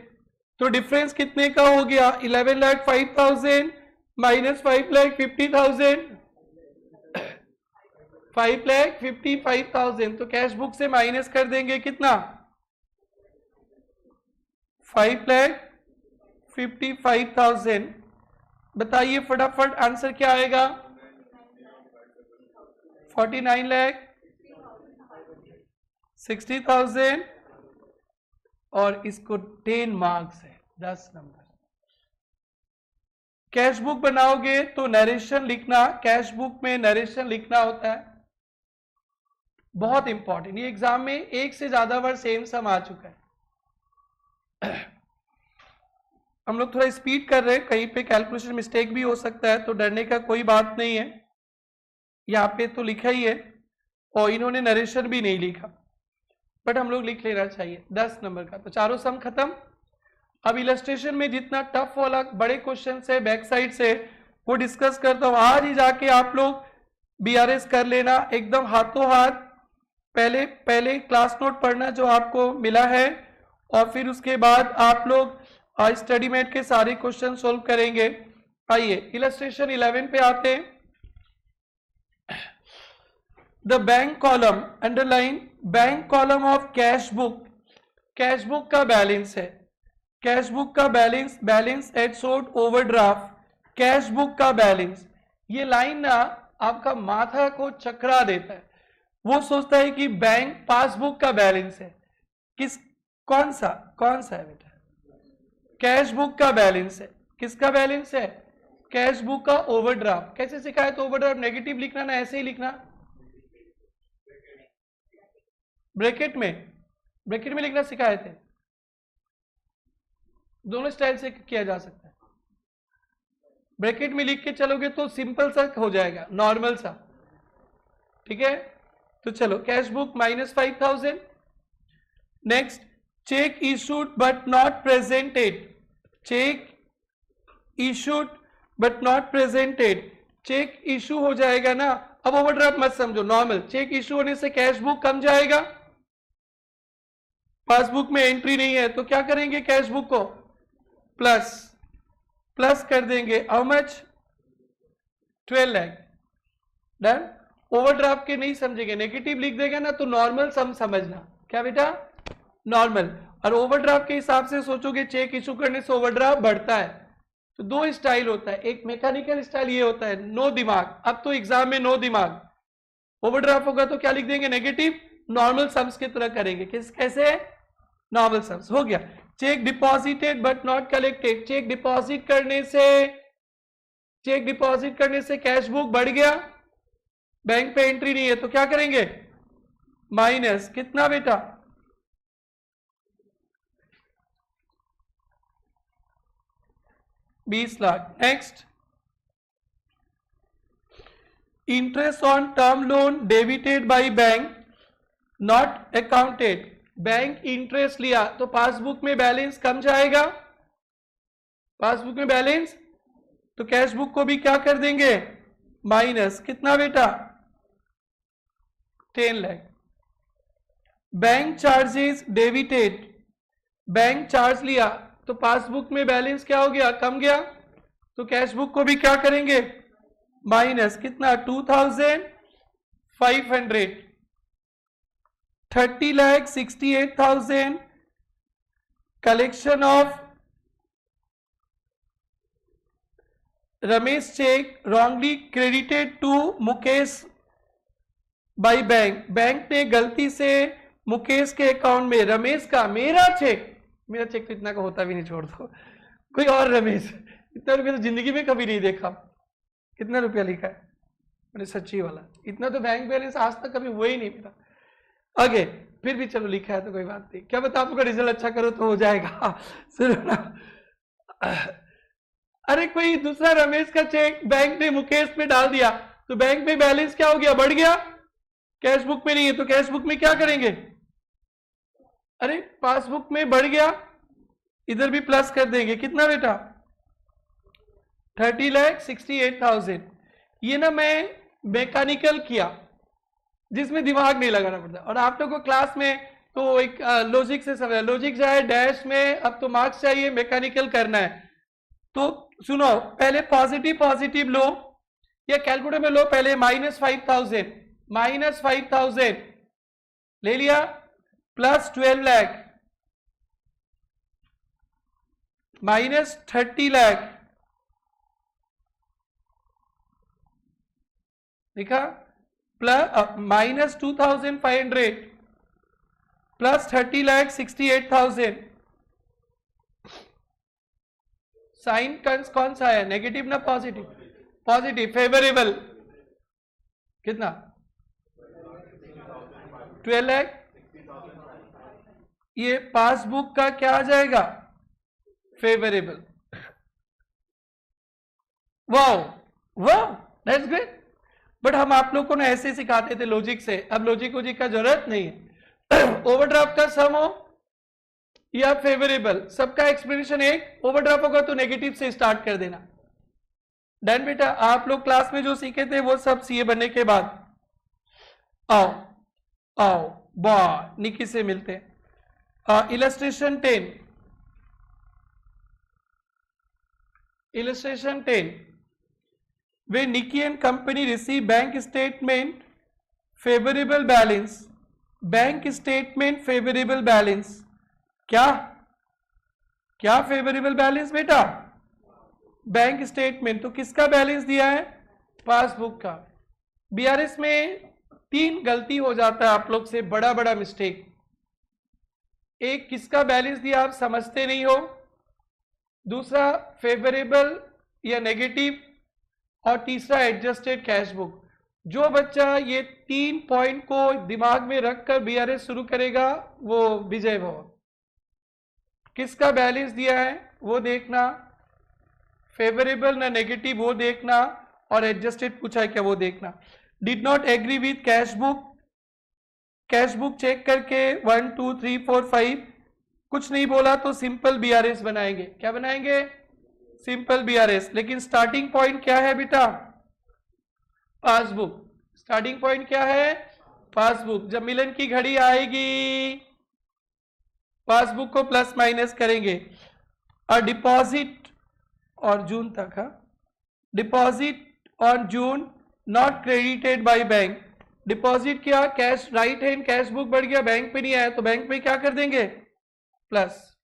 S1: तो डिफरेंस कितने का हो गया 11,05,000 माइनस 5,50,000, 5,55,000, तो कैश बुक से माइनस कर देंगे कितना 5,55,000। बताइए फटाफट आंसर क्या आएगा 49,60,000 और इसको 10 मार्क्स है, 10 नंबर। कैश बुक बनाओगे तो नरेशन लिखना, कैश बुक में नरेशन लिखना होता है, बहुत इंपॉर्टेंट। ये एग्जाम में एक से ज्यादा बार सेम सम आ चुका है। हम लोग थोड़ा स्पीड कर रहे हैं, कहीं पे कैलकुलेशन मिस्टेक भी हो सकता है, तो डरने का कोई बात नहीं है। यहाँ पे तो लिखा ही है और इन्होंने नरेशन भी नहीं लिखा, बट हम लोग लिख लेना चाहिए 10 नंबर का। तो चारों सम खत्म। अब इलस्ट्रेशन में जितना टफ वाला बड़े क्वेश्चन है बैक साइड से वो डिस्कस करता हूँ, आज ही जाके आप लोग बीआरएस कर लेना एकदम हाथों हाथ। पहले क्लास नोट पढ़ना जो आपको मिला है, और फिर उसके बाद आप लोग स्टडी मेट के सारे क्वेश्चन सोल्व करेंगे। आइए इलस्ट्रेशन 11 पे आते हैं। The bank column, underline bank column of cash book, cash book का बैलेंस है, कैश बुक का balance at sold overdraft, cash book का बैलेंस, ये लाइन ना आपका माथा को चकरा देता है। वो सोचता है कि बैंक पासबुक का बैलेंस है, कौन सा है बेटा? कैश बुक का बैलेंस है। किसका बैलेंस है? कैश बुक का ओवरड्राफ्ट। कैसे सिखाया? तो ओवरड्राफ्ट नेगेटिव लिखना ना, ऐसे ही लिखना, ब्रैकेट में लिखना सिखाए थे। दोनों स्टाइल से किया जा सकता है। ब्रैकेट में लिख के चलोगे तो सिंपल सा हो जाएगा, नॉर्मल सा, ठीक है। तो चलो, cash book -5000। Next, cheque issued but not presented. Cheque issued but not presented, cheque issue हो जाएगा ना। अब ओवरड्राफ्ट मत समझो, नॉर्मल। चेक इशू होने से कैश बुक कम जाएगा, पासबुक में एंट्री नहीं है, तो क्या करेंगे? कैश बुक को प्लस कर देंगे। How much? 12 lakh. Done. Overdraft के नहीं समझेंगे, नेगेटिव लिख देगा ना तो नॉर्मल सम समझना। क्या बेटा? नॉर्मल। और ओवरड्राफ्ट के हिसाब से सोचोगे, चेक इशू करने से ओवरड्राफ्ट बढ़ता है। तो दो स्टाइल होता है, एक मैकेनिकल स्टाइल ये होता है, नो दिमाग। अब तो एग्जाम में नो दिमाग। ओवरड्राफ्ट होगा तो क्या लिख देंगे? नेगेटिव। नॉर्मल सम्स की तरह करेंगे। कैसे? Normal sums. हो गया। Cheque deposited but not collected, cheque deposit करने से कैश बुक बढ़ गया, बैंक पे एंट्री नहीं है, तो क्या करेंगे? माइनस। कितना बेटा? 20 lakh. Next, interest on term loan debited by bank not accounted. Bank interest लिया तो पासबुक में बैलेंस कम जाएगा, पासबुक में बैलेंस, तो कैश बुक को भी क्या कर देंगे? माइनस। कितना बेटा? 10 lakh. Bank charges debited, bank charge लिया तो पासबुक में बैलेंस क्या हो गया? कम गया, तो कैश बुक को भी क्या करेंगे? माइनस। कितना? 2500। 30,68,000 collection of Ramesh cheque wrongly credited to Mukesh by bank. Bank ने गलती से मुकेश के अकाउंट में रमेश का, मेरा चेक तो इतना का होता भी नहीं, छोड़ दो, कोई और रमेश, इतना रुपया तो जिंदगी में कभी नहीं देखा। कितना रुपया लिखा है? मैंने सच्ची वाला, इतना तो बैंक बैलेंस आज तक कभी हुआ ही नहीं मेरा। आगे फिर भी चलो लिखा है तो कोई बात नहीं, क्या बता, आपका रिजल्ट अच्छा करो तो हो जाएगा। सुनो ना, अरे कोई दूसरा रमेश का चेक बैंक ने मुकेश पे डाल दिया तो बैंक में बैलेंस क्या हो गया? बढ़ गया, कैश बुक में नहीं है, तो कैश बुक में क्या करेंगे? अरे पासबुक में बढ़ गया, इधर भी प्लस कर देंगे। कितना बेटा? 30,68,000। ये ना मैं मैकेनिकल किया, जिसमें दिमाग नहीं लगाना पड़ता। और आप लोगों को क्लास में तो एक लॉजिक से समझा, लॉजिक जाए डैश में, अब तो मार्क्स चाहिए, मैकेनिकल करना है। तो सुनो, पहले पॉजिटिव लो या कैलकुलेटर में लो, पहले -5,000 ले लिया, प्लस 12 लाख, माइनस 30 लाख लिखा, प्लस -2,500 प्लस 30,68,000। साइन कौन सा है? नेगेटिव ना पॉजिटिव? पॉजिटिव। फेवरेबल कितना? 12 लाख। ये पासबुक का क्या आ जाएगा? Favourable. Wow wow, that's great. But हम आप लोग को ना ऐसे सिखाते थे लॉजिक से, अब लॉजिक का जरूरत नहीं है। ओवरड्राफ्ट का सम हो या फेवरेबल, सबका एक्सप्लेनेशन एक। ओवरड्राफ्ट होगा तो नेगेटिव से स्टार्ट कर देना। डन बेटा। आप लोग क्लास में जो सीखे थे वो सब सीए बनने के बाद आओ आओ वाह, निकी से मिलते हैं। Illustration 10, illustration 10, when Nikki and company receive bank statement favorable balance, bank statement favourable balance, क्या फेवरेबल बैलेंस बेटा? Bank statement. तो किसका बैलेंस दिया है? पासबुक का। बीआरएस में 3 गलती हो जाता है आप लोग से, बड़ा बड़ा मिस्टेक। एक, किसका बैलेंस दिया आप समझते नहीं हो। दूसरा, फेवरेबल या नेगेटिव। और तीसरा, एडजस्टेड कैश बुक। जो बच्चा ये 3 पॉइंट को दिमाग में रखकर बीआरएस शुरू करेगा वो विजय भव। किसका बैलेंस दिया है वो देखना, फेवरेबल ना नेगेटिव वो देखना, और एडजस्टेड पूछा है क्या वो देखना। Did not agree with cash book, cash book cheque करके 1 2 3 4 5 कुछ नहीं बोला तो सिंपल बीआरएस बनाएंगे। क्या बनाएंगे? Simple BRS. लेकिन स्टार्टिंग पॉइंट क्या है बेटा? पासबुक। स्टार्टिंग पॉइंट क्या है? पासबुक। जब मिलन की घड़ी आएगी पासबुक को प्लस माइनस करेंगे। और डिपॉजिट और जून तक, deposit on June not credited by bank. Deposit किया, cash right hand cash book बढ़ गया, बैंक पे नहीं आया तो बैंक पे क्या कर देंगे? Plus.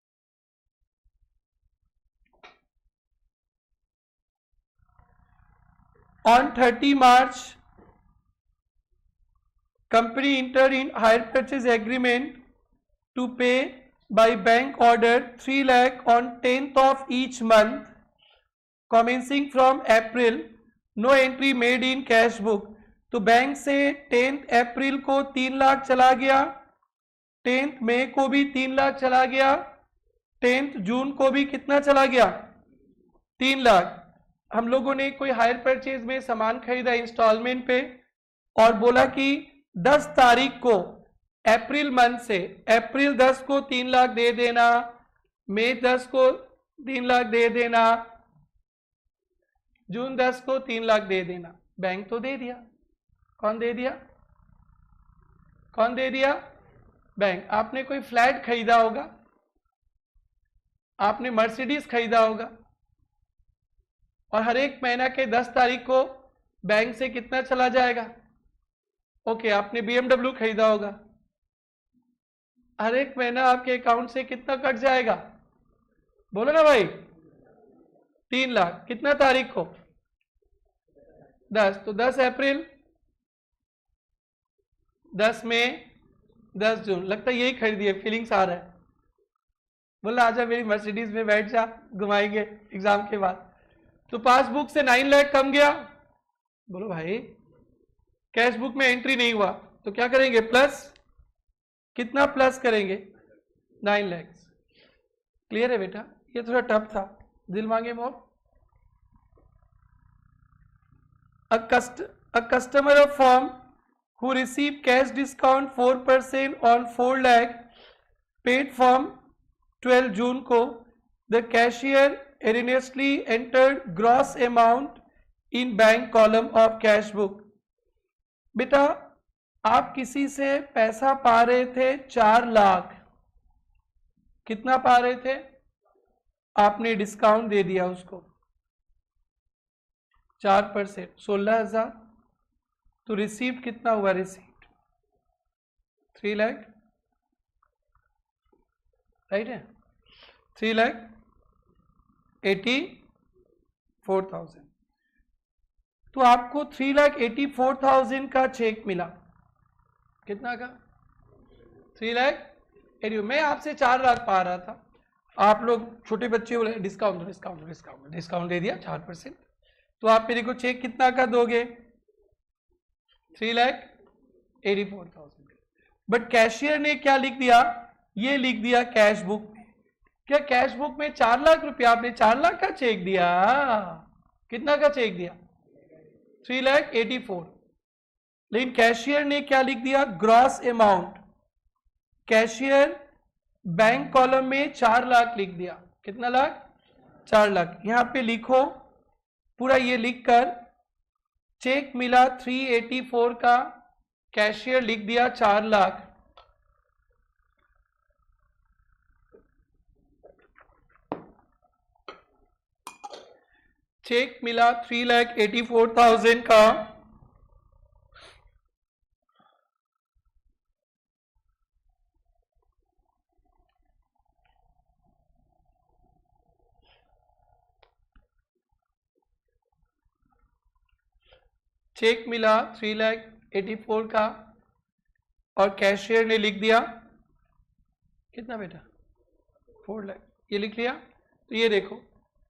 S1: On 30 March company entered in hire purchase agreement to pay by bank order 3 lakh on 10th of each month commencing from April. No entry made in cash book. तो बैंक से 10th अप्रैल को 3 लाख चला गया, 10th मई को भी 3 लाख चला गया, 10th जून को भी कितना चला गया? 3 लाख। हम लोगों ने कोई हायर परचेज में सामान खरीदा इंस्टॉलमेंट पे और बोला कि 10 तारीख को अप्रैल मंथ से, अप्रैल 10 को 3 लाख दे देना, मई 10 को 3 लाख दे देना, जून 10 को 3 लाख दे देना। बैंक तो दे दिया। कौन दे दिया? कौन दे दिया? बैंक। आपने कोई फ्लैट खरीदा होगा, आपने मर्सिडीज खरीदा होगा और हर एक महीना के 10 तारीख को बैंक से कितना चला जाएगा? ओके, आपने बीएमडब्ल्यू खरीदा होगा, हर एक महीना आपके अकाउंट से कितना कट जाएगा? बोलो ना भाई। 3 लाख। कितना तारीख को? 10। तो 10 अप्रैल, 10 मई, 10 जून। लगता है यही खरीदिए, फीलिंग्स आ रहा है। बोला आजा मेरी मर्सिडीज में बैठ जा, घुमाएंगे एग्जाम के बाद। तो पासबुक से 9 लाख कम गया। बोलो भाई, कैश बुक में एंट्री नहीं हुआ तो क्या करेंगे? प्लस। कितना प्लस करेंगे? 9 लाख। क्लियर है बेटा? ये थोड़ा टफ था, दिल मांगे मोर। A customer of firm who received cash discount 4% on 4 lakh paid from 12 जून को the cashier erroneously entered gross amount in bank column of cash book. बेटा आप किसी से पैसा पा रहे थे 4 लाख, कितना पा रहे थे? आपने डिस्काउंट दे दिया उसको 4%, 16,000। तो रिसीव्ड कितना हुआ? रिसीव्ड 3 लाख, राइट है? 3,84,000। तो आपको 3,84,000 का चेक मिला। कितना का? 3,80,000। मैं आपसे 4 लाख पा रहा था, आप लोग छोटे बच्चे बोले डिस्काउंट डिस्काउंट डिस्काउंट डिस्काउंट दे दिया 4%। तो आप मेरे को चेक कितना का दोगे? 3,84,000। बट कैशियर ने क्या लिख दिया? ये लिख दिया कैश बुक में। क्या कैश बुक में 4 लाख रुपया, आपने 4 लाख का चेक दिया? कितना का चेक दिया? 3,84,000। लेकिन कैशियर ने क्या लिख दिया? Gross amount. Cashier bank column में 4 लाख लिख दिया। कितना लाख? 4 लाख। यहां पे लिखो पूरा, ये लिखकर चेक मिला 384 का, कैशियर लिख दिया 4 लाख। चेक मिला 3,84,000 का, चेक मिला 3,84,000 का और कैशियर ने लिख दिया कितना बेटा 4 लाख, ये लिख लिया। तो ये देखो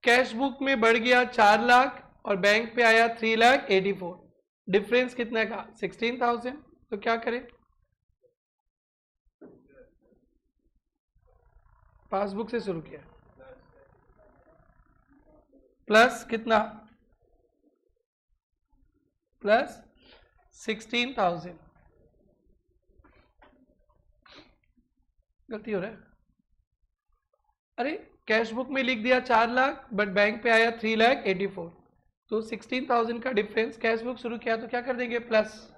S1: कैश बुक में बढ़ गया 4 लाख और बैंक पे आया 3,84,000, डिफरेंस कितना का 16,000। तो क्या करें, पासबुक से शुरू किया, प्लस कितना प्लस 16,000, गलती हो रहा है। अरे कैश बुक में लिख दिया 4 लाख बट बैंक पे आया 3,84,000, तो 16,000 का डिफरेंस, कैश बुक शुरू किया तो क्या कर देंगे प्लस।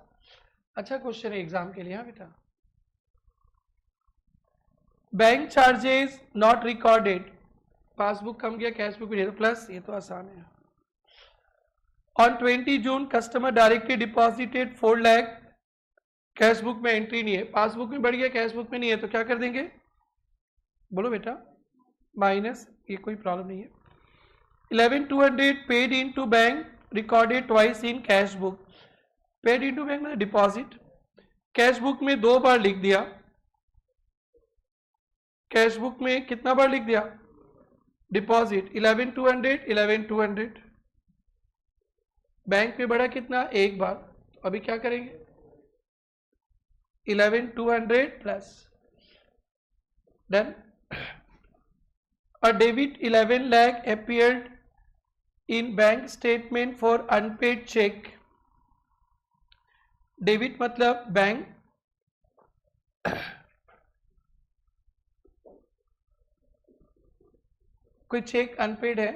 S1: अच्छा क्वेश्चन है एग्जाम के लिए। हाँ बेटा, bank charges not recorded, passbook कम गया कैश बुक भी नहीं तो प्लस, ये तो आसान है। On 20 June customer directly deposited 4 lakh, cash book में एंट्री नहीं है, पासबुक में बढ़ गया कैश बुक में नहीं है तो क्या कर देंगे, बोलो बेटा माइनस, ये कोई प्रॉब्लम नहीं है। 11,200 paid in to bank, recorded twice in cash book. Paid in to bank मतलब डिपॉजिट, कैश बुक में 2 बार लिख दिया, कैश बुक में कितना बार लिख दिया डिपॉजिट 11,200 11,200, बैंक में बढ़ा कितना 1 बार, अभी क्या करेंगे 11,200 plus, done. A debit 11 lakh appeared in bank statement for unpaid check। Debit मतलब बैंक कोई चेक अनपेड है,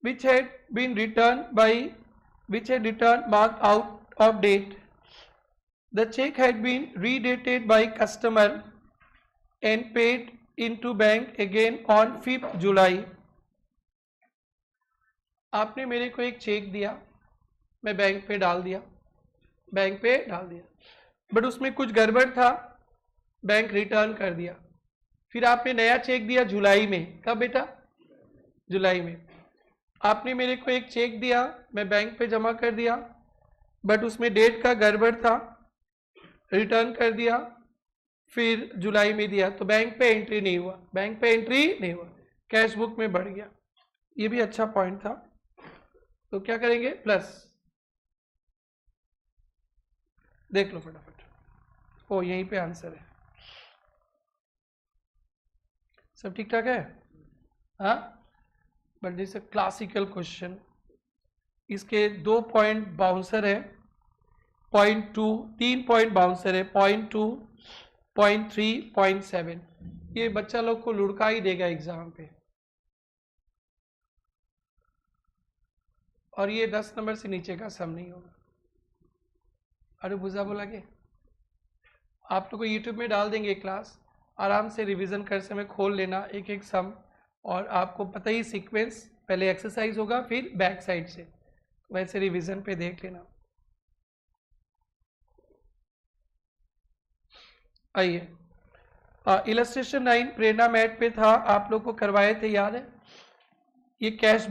S1: which had been returned marked out of date। The check had been redated by customer and paid into bank again on 5th July। आपने मेरे को एक चेक दिया, मैं बैंक पे डाल दिया, बट उसमें कुछ गड़बड़ था, बैंक रिटर्न कर दिया। फिर आपने नया चेक दिया जुलाई में, कब बेटा जुलाई में। आपने मेरे को एक चेक दिया, मैं बैंक पे जमा कर दिया, बट उसमें डेट का गड़बड़ था, रिटर्न कर दिया, फिर जुलाई में दिया तो बैंक पे एंट्री नहीं हुआ, कैश बुक में बढ़ गया। ये भी अच्छा पॉइंट था, तो क्या करेंगे प्लस, देख लो फटाफट, ओ यहीं पे आंसर है, सब ठीक ठाक है। हाँ बट दिस क्लासिकल क्वेश्चन, इसके 2 पॉइंट बाउंसर है, 0.2 3 पॉइंट बाउंसर है, 0.2 0.3 0.7, ये बच्चा लोग को लुढ़का ही देगा एग्जाम पे, और ये 10 नंबर से नीचे का सम नहीं होगा। अरे बुझा बोला के आप लोग को यूट्यूब में डाल देंगे क्लास, आराम से रिवीजन कर समय खोल लेना एक एक सम, और आपको पता ही सीक्वेंस, पहले एक्सरसाइज होगा फिर बैक साइड से, वैसे रिवीजन पे देख लेना। आइए इलस्ट्रेशन 9 प्रेरणा मैट पे था, आप लोग को करवाए थे, याद है। ये कैश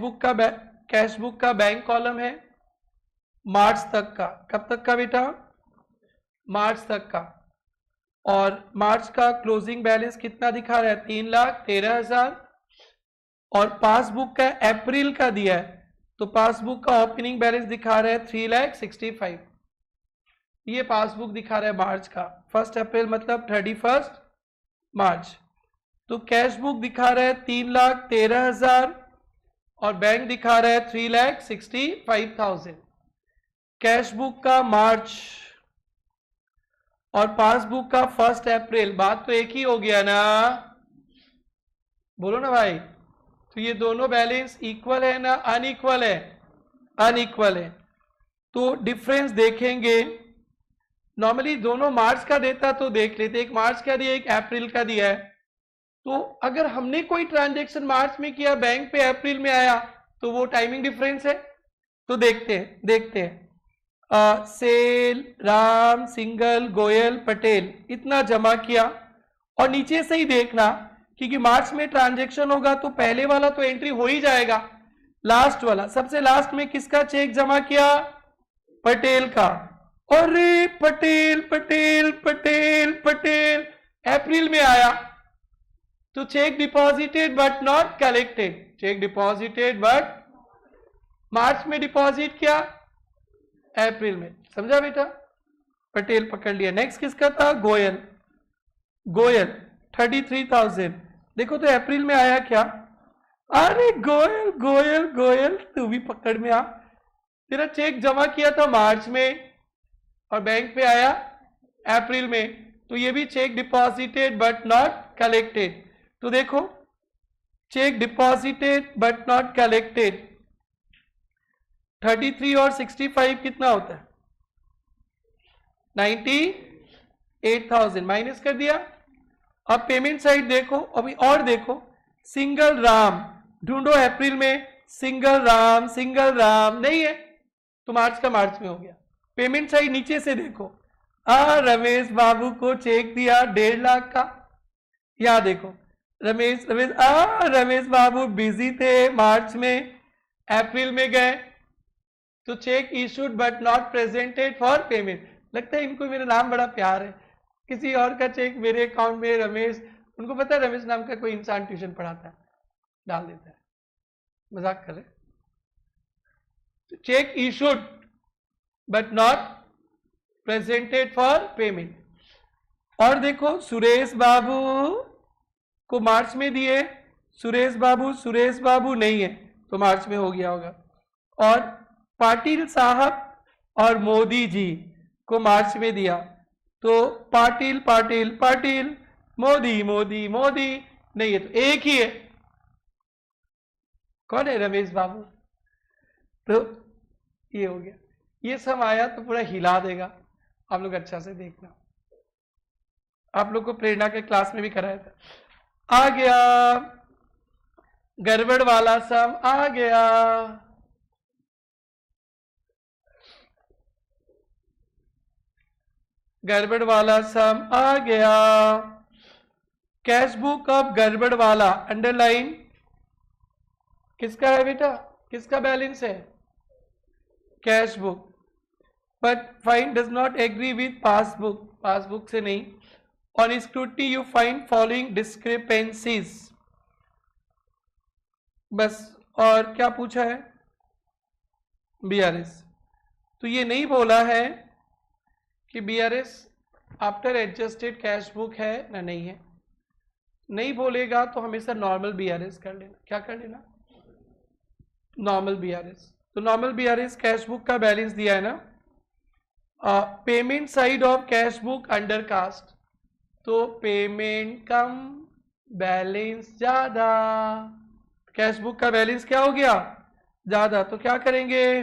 S1: बुक का बैंक कॉलम है मार्च तक का, कब तक का बेटा मार्च तक का, और मार्च का क्लोजिंग बैलेंस कितना दिखा रहा है 3,13,000, और पासबुक का अप्रैल का दिया है तो पासबुक का ओपनिंग बैलेंस दिखा रहा है 3,65,000, ये पासबुक दिखा रहा है मार्च का, 1 अप्रैल मतलब 31 मार्च, तो कैश बुक दिखा रहा है 3,13,000 और बैंक दिखा रहा है 3,65,000। कैश बुक का मार्च और पासबुक का 1 अप्रैल, बात तो एक ही हो गया ना, बोलो ना भाई। तो ये दोनों बैलेंस इक्वल है ना अनइक्वल है, अनइक्वल है, तो डिफरेंस देखेंगे। नॉर्मली दोनों मार्च का देता तो देख लेते, एक मार्च का दिया एक अप्रैल का दिया है, तो अगर हमने कोई ट्रांजैक्शन मार्च में किया बैंक पे अप्रैल में आया तो वो टाइमिंग डिफरेंस है। तो देखते हैं सेल राम सिंगल गोयल पटेल इतना जमा किया, और नीचे से ही देखना क्योंकि मार्च में ट्रांजैक्शन होगा तो पहले वाला तो एंट्री हो ही जाएगा, लास्ट वाला सबसे लास्ट में किसका चेक जमा किया पटेल का। अरे पटेल पटेल पटेल पटेल अप्रैल में आया तो cheque deposited but not collected, cheque deposited but March में डिपॉजिट किया, अप्रैल में। समझा बेटा? पटेल पकड़ लिया। नेक्स्ट किसका था? गोयल। गोयल 33,000। देखो तो अप्रैल में आया क्या? अरे गोयल गोयल गोयल तू भी पकड़ में आ। तेरा चेक जमा किया था मार्च में और बैंक पे आया अप्रैल में, तो ये भी check deposited but not collected. तो देखो check deposited but not collected 33 और 65 कितना होता है? 98,000 माइनस कर दिया। अब पेमेंट साइड देखो, अभी और देखो, सिंगल राम ढूंढो। अप्रैल में सिंगल राम नहीं है तो मार्च का मार्च में हो गया। पेमेंट साइड नीचे से देखो, रमेश बाबू को चेक दिया 1.5 लाख का। यहां देखो रमेश बाबू बिजी थे मार्च में, अप्रैल में गए तो check issued but not presented for payment. लगता है इनको मेरा नाम बड़ा प्यार है। किसी और का चेक मेरे अकाउंट में रमेश, उनको पता है रमेश नाम का कोई इंसान ट्यूशन पढ़ाता है, डाल देता है। मजाक कर रहे। Check issued but not presented for payment. और देखो सुरेश बाबू को मार्च में दिए, सुरेश बाबू नहीं है तो मार्च में हो गया होगा। और पाटिल साहब और मोदी जी को मार्च में दिया तो पाटिल पाटिल पाटिल, मोदी मोदी मोदी नहीं है तो एक ही है। कौन है? रमेश बाबू। तो ये हो गया। ये सब आया तो पूरा हिला देगा। आप लोग अच्छा से देखना, आप लोग को प्रेरणा के क्लास में भी कराया था। आ गया गड़बड़ वाला सम, आ गया। गड़बड़ वाला सम आ गया। कैश बुक ऑफ गड़बड़ वाला अंडरलाइन किसका है बेटा? किसका बैलेंस है? Cash book. But find does not agree with passbook, passbook से नहीं। On scrutiny you find following discrepancies. बस। और क्या पूछा है? बीआरएस। तो ये नहीं बोला है कि BRS after adjusted cash book है ना नहीं है। नहीं बोलेगा तो हमेशा नॉर्मल बीआरएस कर लेना। क्या कर लेना? Normal BRS. तो नॉर्मल बीआरएस कैश बुक का बैलेंस दिया है ना। Payment side of cash book under cast, तो पेमेंट कम बैलेंस ज्यादा। कैश बुक का बैलेंस क्या हो गया? ज्यादा। तो क्या करेंगे?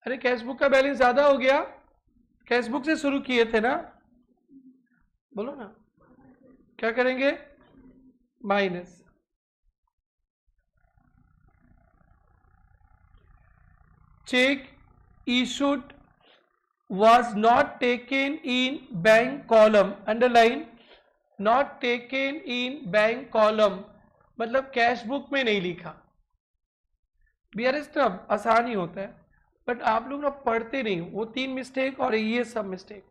S1: अरे कैश बुक का बैलेंस ज्यादा हो गया, कैश बुक से शुरू किए थे ना, बोलो ना। क्या करेंगे? Minus. Cheque issued was not taken in bank column, underline not taken in bank column, मतलब कैश बुक में नहीं लिखा। बीआरएस तो आसान ही होता है, बट आप लोग ना पढ़ते नहीं। वो 3 मिस्टेक और ये सब मिस्टेक,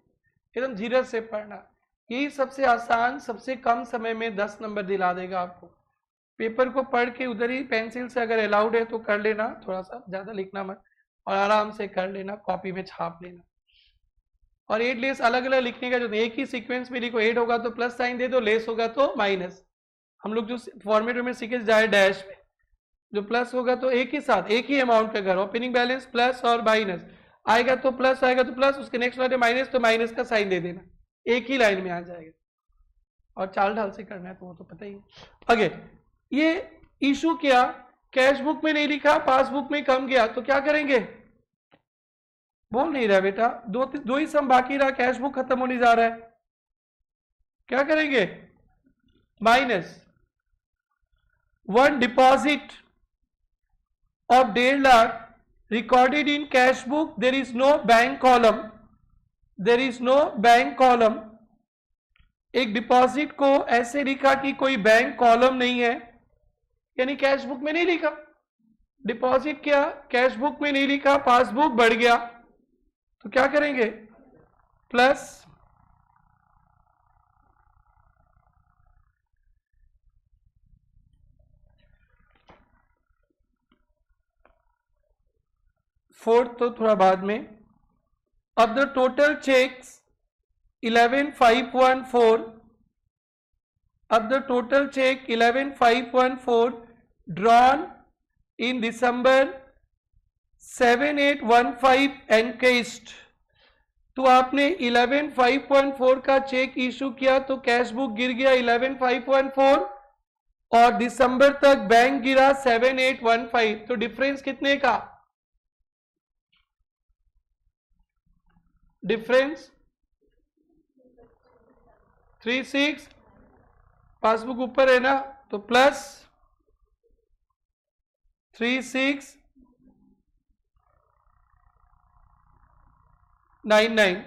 S1: एकदम धीरज से पढ़ना। यही सबसे आसान, सबसे कम समय में 10 नंबर दिला देगा आपको। पेपर को पढ़ के उधर ही पेंसिल से अगर अलाउड है तो कर लेना, थोड़ा सा ज़्यादा लिखना मत, और आराम से कर लेना, कॉपी में छाप लेना। और 8 लेस अलग अलग लिखने का जो, एक ही सीक्वेंस में लिखो। 8 होगा तो प्लस साइन दे दो, लेस होगा तो माइनस। हम लोग जो फॉर्मेट में सीखे जाए डैश में, जो प्लस होगा तो एक ही साथ एक ही अमाउंट का घर, ओपनिंग बैलेंस प्लस और माइनस आएगा तो प्लस आएगा तो प्लस, उसके नेक्स्ट वाले माइनस तो माइनस का साइन दे देना, एक ही लाइन में आ जाएगा। और चाल ढाल से करना है तो वो तो पता ही है। आगे ये इशू किया, कैश बुक में नहीं लिखा, पासबुक में कम गया, तो क्या करेंगे? बोल नहीं रहा बेटा, दो ही सम बाकी रहा, कैश बुक खत्म होने जा रहा है। क्या करेंगे? Minus. 1 deposit of 1.5 lakh recorded in cash book, there is no bank column, there is no bank column। एक डिपॉजिट को ऐसे लिखा कि कोई बैंक कॉलम नहीं है, यानी कैश बुक में नहीं लिखा। डिपॉजिट किया, कैश बुक में नहीं लिखा, पासबुक बढ़ गया, तो क्या करेंगे? प्लस फोर्थ तो थोड़ा बाद में। अब द टोटल चेक्स 11,514, अब the total cheque 11,514 drawn in December 7,815 encased। तो आपने 11,514 का चेक इशू किया तो कैश बुक गिर गया 11,514 और दिसंबर तक बैंक गिरा 7,815, तो डिफरेंस कितने का? डिफरेंस 36, पासबुक ऊपर है ना, तो plus 3699।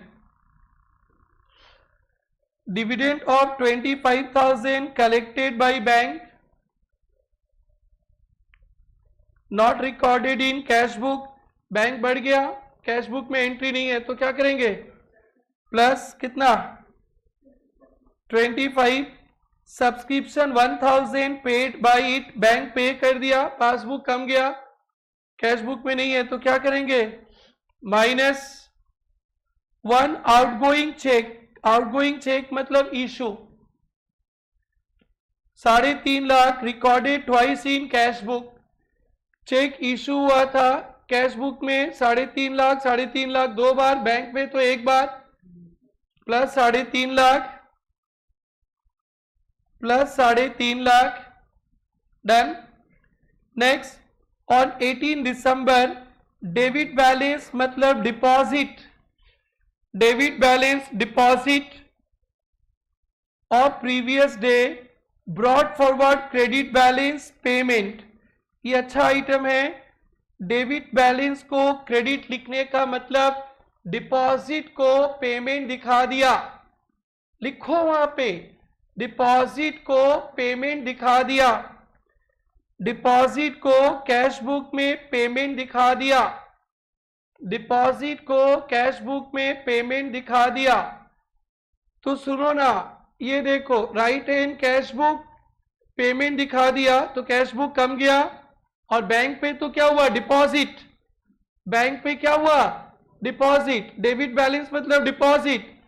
S1: Dividend of 25,000 collected by bank, not recorded in cash book. Bank बढ़ गया, कैश बुक में एंट्री नहीं है, तो क्या करेंगे? प्लस कितना? 25। Subscription 1,000 paid by it, bank पे कर दिया, पासबुक कम गया, कैश बुक में नहीं है, तो क्या करेंगे? -1 आउटगोइंग चेक। आउटगोइंग चेक मतलब issue 3.5 lakh recorded twice in cash book. Cheque issue हुआ था कैश बुक में 3.5 लाख, 3.5 लाख 2 बार, बैंक में तो 1 बार, plus 3.5 lakh plus 3.5 lakh, done. Next, on 18 दिसंबर डेबिट बैलेंस मतलब डिपॉजिट, डेबिट बैलेंस डिपॉजिट और previous day brought forward credit balance payment. ये अच्छा आइटम है। डेबिट बैलेंस को क्रेडिट लिखने का मतलब डिपॉजिट को पेमेंट दिखा दिया, लिखो वहां पे, डिपॉजिट को पेमेंट दिखा दिया, डिपॉजिट को कैश बुक में पेमेंट दिखा दिया, डिपॉजिट को कैश बुक में पेमेंट दिखा दिया। तो सुनो ना, ये देखो, right hand cash book payment दिखा दिया तो कैश बुक कम गया, और बैंक पे तो क्या हुआ? डिपॉजिट। बैंक पे क्या हुआ? डिपॉजिट। डेबिट बैलेंस मतलब डिपॉजिट।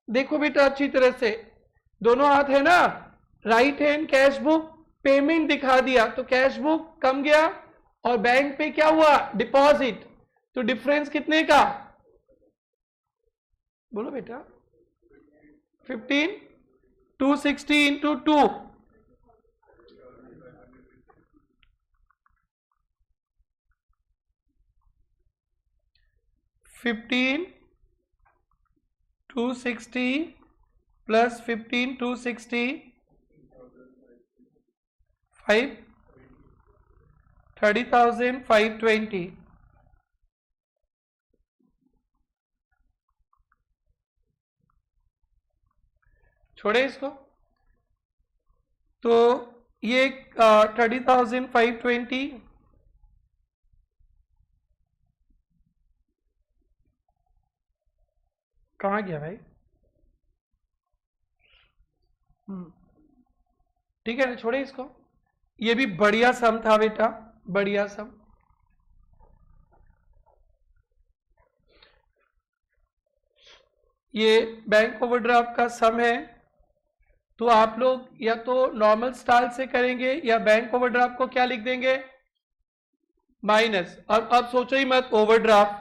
S1: देखो बेटा अच्छी तरह से, दोनों हाथ है ना, right hand cash book payment दिखा दिया तो कैश बुक कम गया, और बैंक पे क्या हुआ? डिपॉजिट। तो डिफरेंस कितने का? बोलो बेटा। 15, 260 इंटू 2, 15, 260 प्लस 15, 260, 5, 30,520। छोड़े इसको, तो ये 30,520 कहाँ गया भाई? ठीक है ना, छोड़े इसको। ये भी बढ़िया सम था बेटा, बढ़िया सम। ये बैंक ओवरड्राफ्ट का सम है, तो आप लोग या तो नॉर्मल स्टाइल से करेंगे या बैंक ओवरड्राफ्ट को क्या लिख देंगे? माइनस। अब सोचो ही मत, overdraft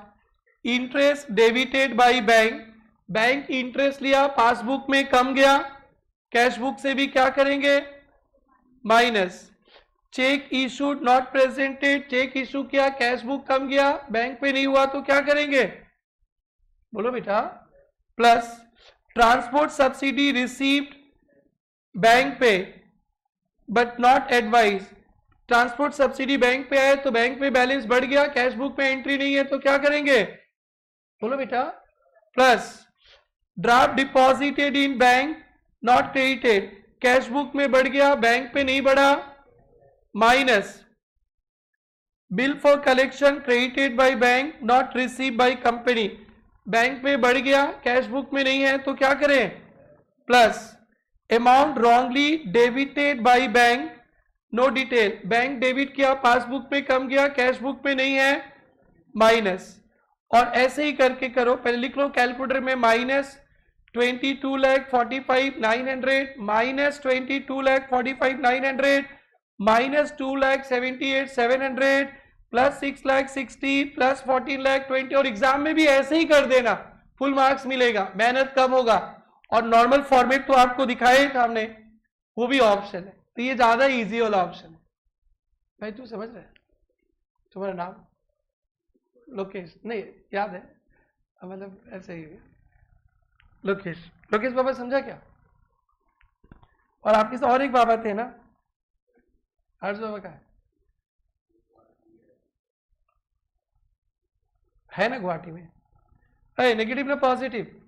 S1: interest debited by bank, bank interest लिया, पासबुक में कम गया, कैश बुक से भी क्या करेंगे? Minus. Cheque issued not presented, cheque issue किया, कैश बुक कम गया, बैंक पे नहीं हुआ, तो क्या करेंगे? बोलो बेटा। Plus transport subsidy received bank पे but not advise, transport subsidy bank पे आए तो बैंक पे बैलेंस बढ़ गया, कैश बुक में एंट्री नहीं है, तो क्या करेंगे? बोलो बेटा। Plus draft deposited in bank not credited, cash book में बढ़ गया, बैंक पे नहीं बढ़ा, minus bill for collection credited by bank not receive by company, bank में बढ़ गया कैश बुक में नहीं है तो क्या करें, plus. Amount wrongly debited by bank, no detail, bank debit किया पासबुक में कम गया कैश बुक में नहीं है, माइनस। और ऐसे ही करके करो, पहले लिख लो कैलकुलेटर में, minus 22,45,900 minus 22,45,900 minus 2,78,700 plus 6,60,000 plus 14,20,000। और एग्जाम में भी ऐसे ही कर देना, फुल मार्क्स मिलेगा, मेहनत कम होगा। और नॉर्मल फॉर्मेट तो आपको दिखाए सामने, वो भी ऑप्शन है, तो ये ज्यादा इजी वाला ऑप्शन है। भाई तू समझ रहे, तुम्हारा नाम लोकेश नहीं याद है, मतलब ऐसे ही लोकेश, लोकेश बाबा समझा क्या? और आपके साथ और एक बाबा थे ना, हर्ष बाबा का है ना गुवाहाटी में, है नेगेटिव ना पॉजिटिव?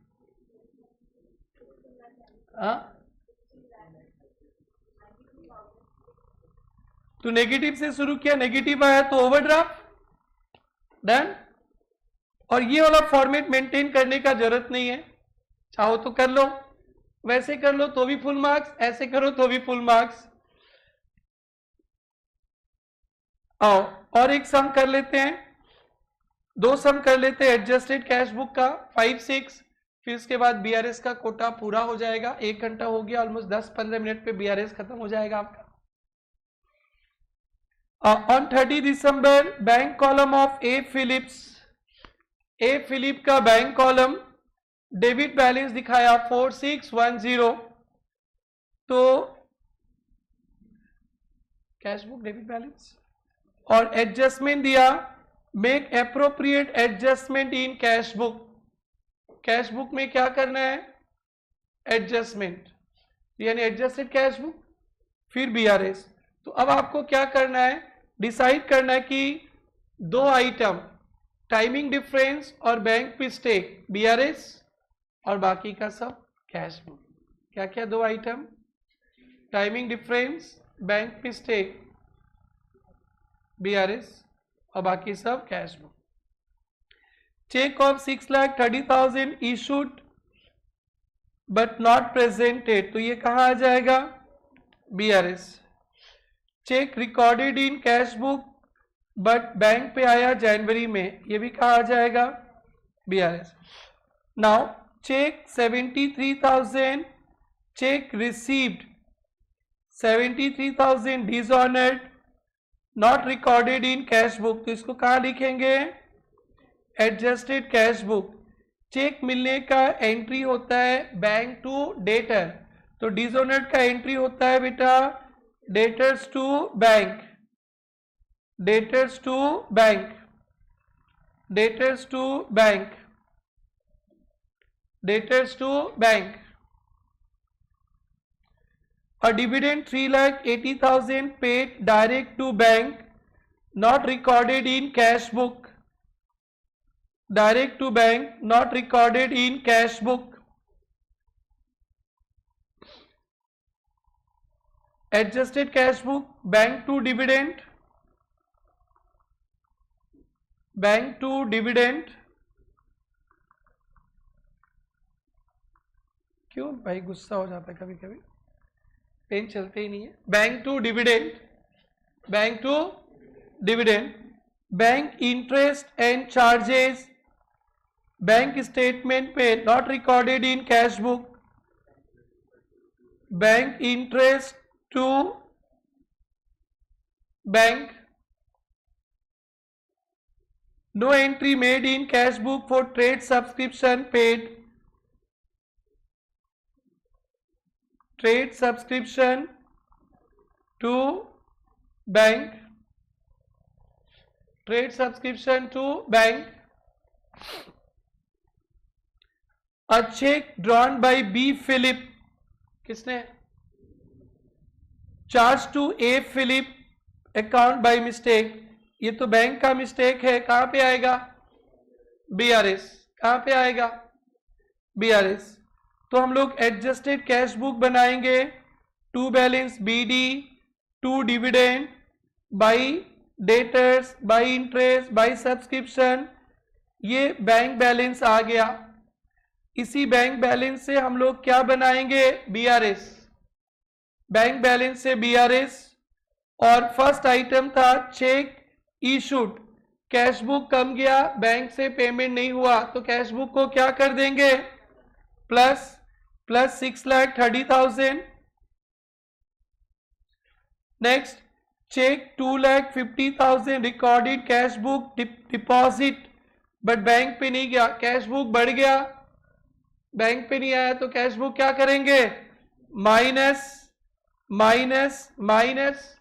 S1: हाँ तो नेगेटिव से शुरू किया, नेगेटिव आया तो ओवरड्राफ्ट डन। और ये वाला फॉर्मेट मेंटेन करने का जरूरत नहीं है, चाहो तो कर लो, वैसे कर लो तो भी फुल मार्क्स, ऐसे करो तो भी फुल मार्क्स। आओ और एक सम कर लेते हैं, दो सम कर लेते हैं एडजस्टेड कैश बुक का 5-6, फिर उसके बाद बीआरएस का कोटा पूरा हो जाएगा। 1 घंटा हो गया, ऑलमोस्ट 10-15 मिनट पे बीआरएस खत्म हो जाएगा आपका। ऑन 30 दिसंबर bank column of a Philips, a Philip का बैंक कॉलम डेबिट बैलेंस दिखाया 4610, तो कैश बुक डेबिट बैलेंस और एडजस्टमेंट दिया, make appropriate adjustment in cash book, cash book में क्या करना है, एडजस्टमेंट, यानी एडजस्टेड कैश बुक, फिर बीआरएस। तो अब आपको क्या करना है, डिसाइड करना है कि दो आइटम, टाइमिंग डिफरेंस और बैंक मिस्टेक बीआरएस, और बाकी का सब कैश बुक। क्या क्या दो item, timing difference, bank mistake, BRS, और बाकी सब cash book. Cheque of 6,30,000 issued but not presented, तो ये कहाँ आ जाएगा, BRS. Cheque recorded in cash book but bank पे आया जनवरी में, ये भी कहाँ आ जाएगा, BRS. Now cheque 73,000, cheque received 73,000 dishonoured not recorded in cash book, तो इसको कहाँ लिखेंगे, एडजस्टेड कैश बुक। चेक मिलने का एंट्री होता है बैंक टू डेटर, तो डिसऑनर्ड का एंट्री होता है बेटा debtors to bank, debtors to bank, debtors to bank, debtors to bank. A dividend 3,80,000 paid direct to bank, not recorded in cash book, direct to bank, not recorded in cash book. Adjusted cash book, bank to dividend, bank to dividend। क्यों भाई गुस्सा हो जाता है कभी कभी, पेन चलते ही नहीं है। Bank to dividend, bank to dividend, bank interest and charges, bank statement पे not recorded in cash book, bank interest to bank, no entry made in cash book for trade subscription paid, trade subscription to bank, trade subscription to bank. A cheque drawn by B Philip, किसने, charge to A Philip account by mistake, ये तो बैंक का मिस्टेक है, कहां पे आएगा, बीआरएस, कहां पे आएगा, बीआरएस। तो हम लोग एडजस्टेड कैश बुक बनाएंगे, to balance BD, to dividend by debtors, by interest, by subscription, ये बैंक बैलेंस आ गया। इसी बैंक बैलेंस से हम लोग क्या बनाएंगे, बीआरएस, बैंक बैलेंस से बीआरएस। और फर्स्ट आइटम था चेक इशूड, कैश बुक कम गया, बैंक से पेमेंट नहीं हुआ, तो कैश बुक को क्या कर देंगे, plus 6,30,000। Next, cheque 2,50,000 recorded cash book deposit, but bank पे नहीं गया, कैश बुक बढ़ गया, बैंक पे नहीं आया, तो कैश बुक क्या करेंगे, माइनस माइनस माइनस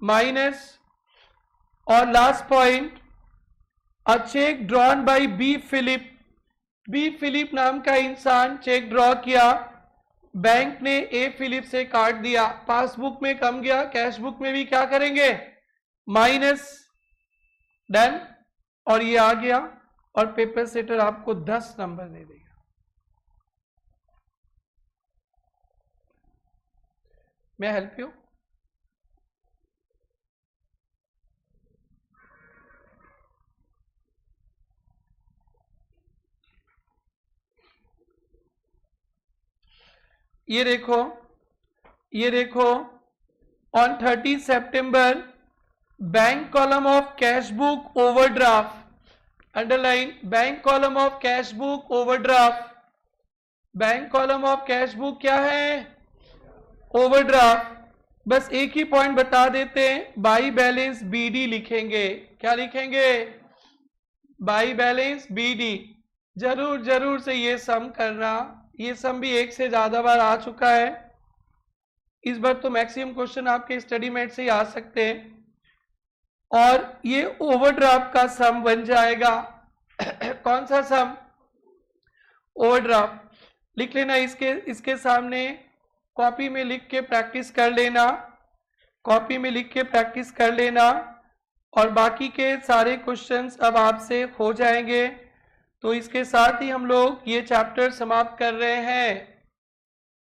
S1: माइनस। और last point, a cheque drawn by B Philip नाम का इंसान चेक ड्रॉ किया, बैंक ने ए फिलिप से काट दिया, पासबुक में कम गया, कैश बुक में भी क्या करेंगे, माइनस। डन, और ये आ गया, और पेपर सेटर आपको 10 नंबर दे देगा। मैं हेल्प यू? ये देखो, on 30 September bank column of cash book overdraft, underline, bank column of cash book overdraft, bank column of cash book क्या है, ओवरड्राफ्ट। बस एक ही पॉइंट बता देते हैं, बाई बैलेंस बीडी लिखेंगे, क्या लिखेंगे, बाई बैलेंस बीडी। जरूर से ये सम करना, ये सम भी एक से ज्यादा बार आ चुका है, इस बार तो मैक्सिमम क्वेश्चन आपके स्टडी मेट से ही आ सकते हैं। और ये ओवरड्राफ्ट का सम बन जाएगा कौन सा सम, ओवरड्राफ्ट। लिख लेना, इसके सामने कॉपी में लिख के प्रैक्टिस कर लेना, कॉपी में लिख के प्रैक्टिस कर लेना, और बाकी के सारे क्वेश्चंस अब आपसे हो जाएंगे। तो इसके साथ ही हम लोग ये चैप्टर समाप्त कर रहे हैं।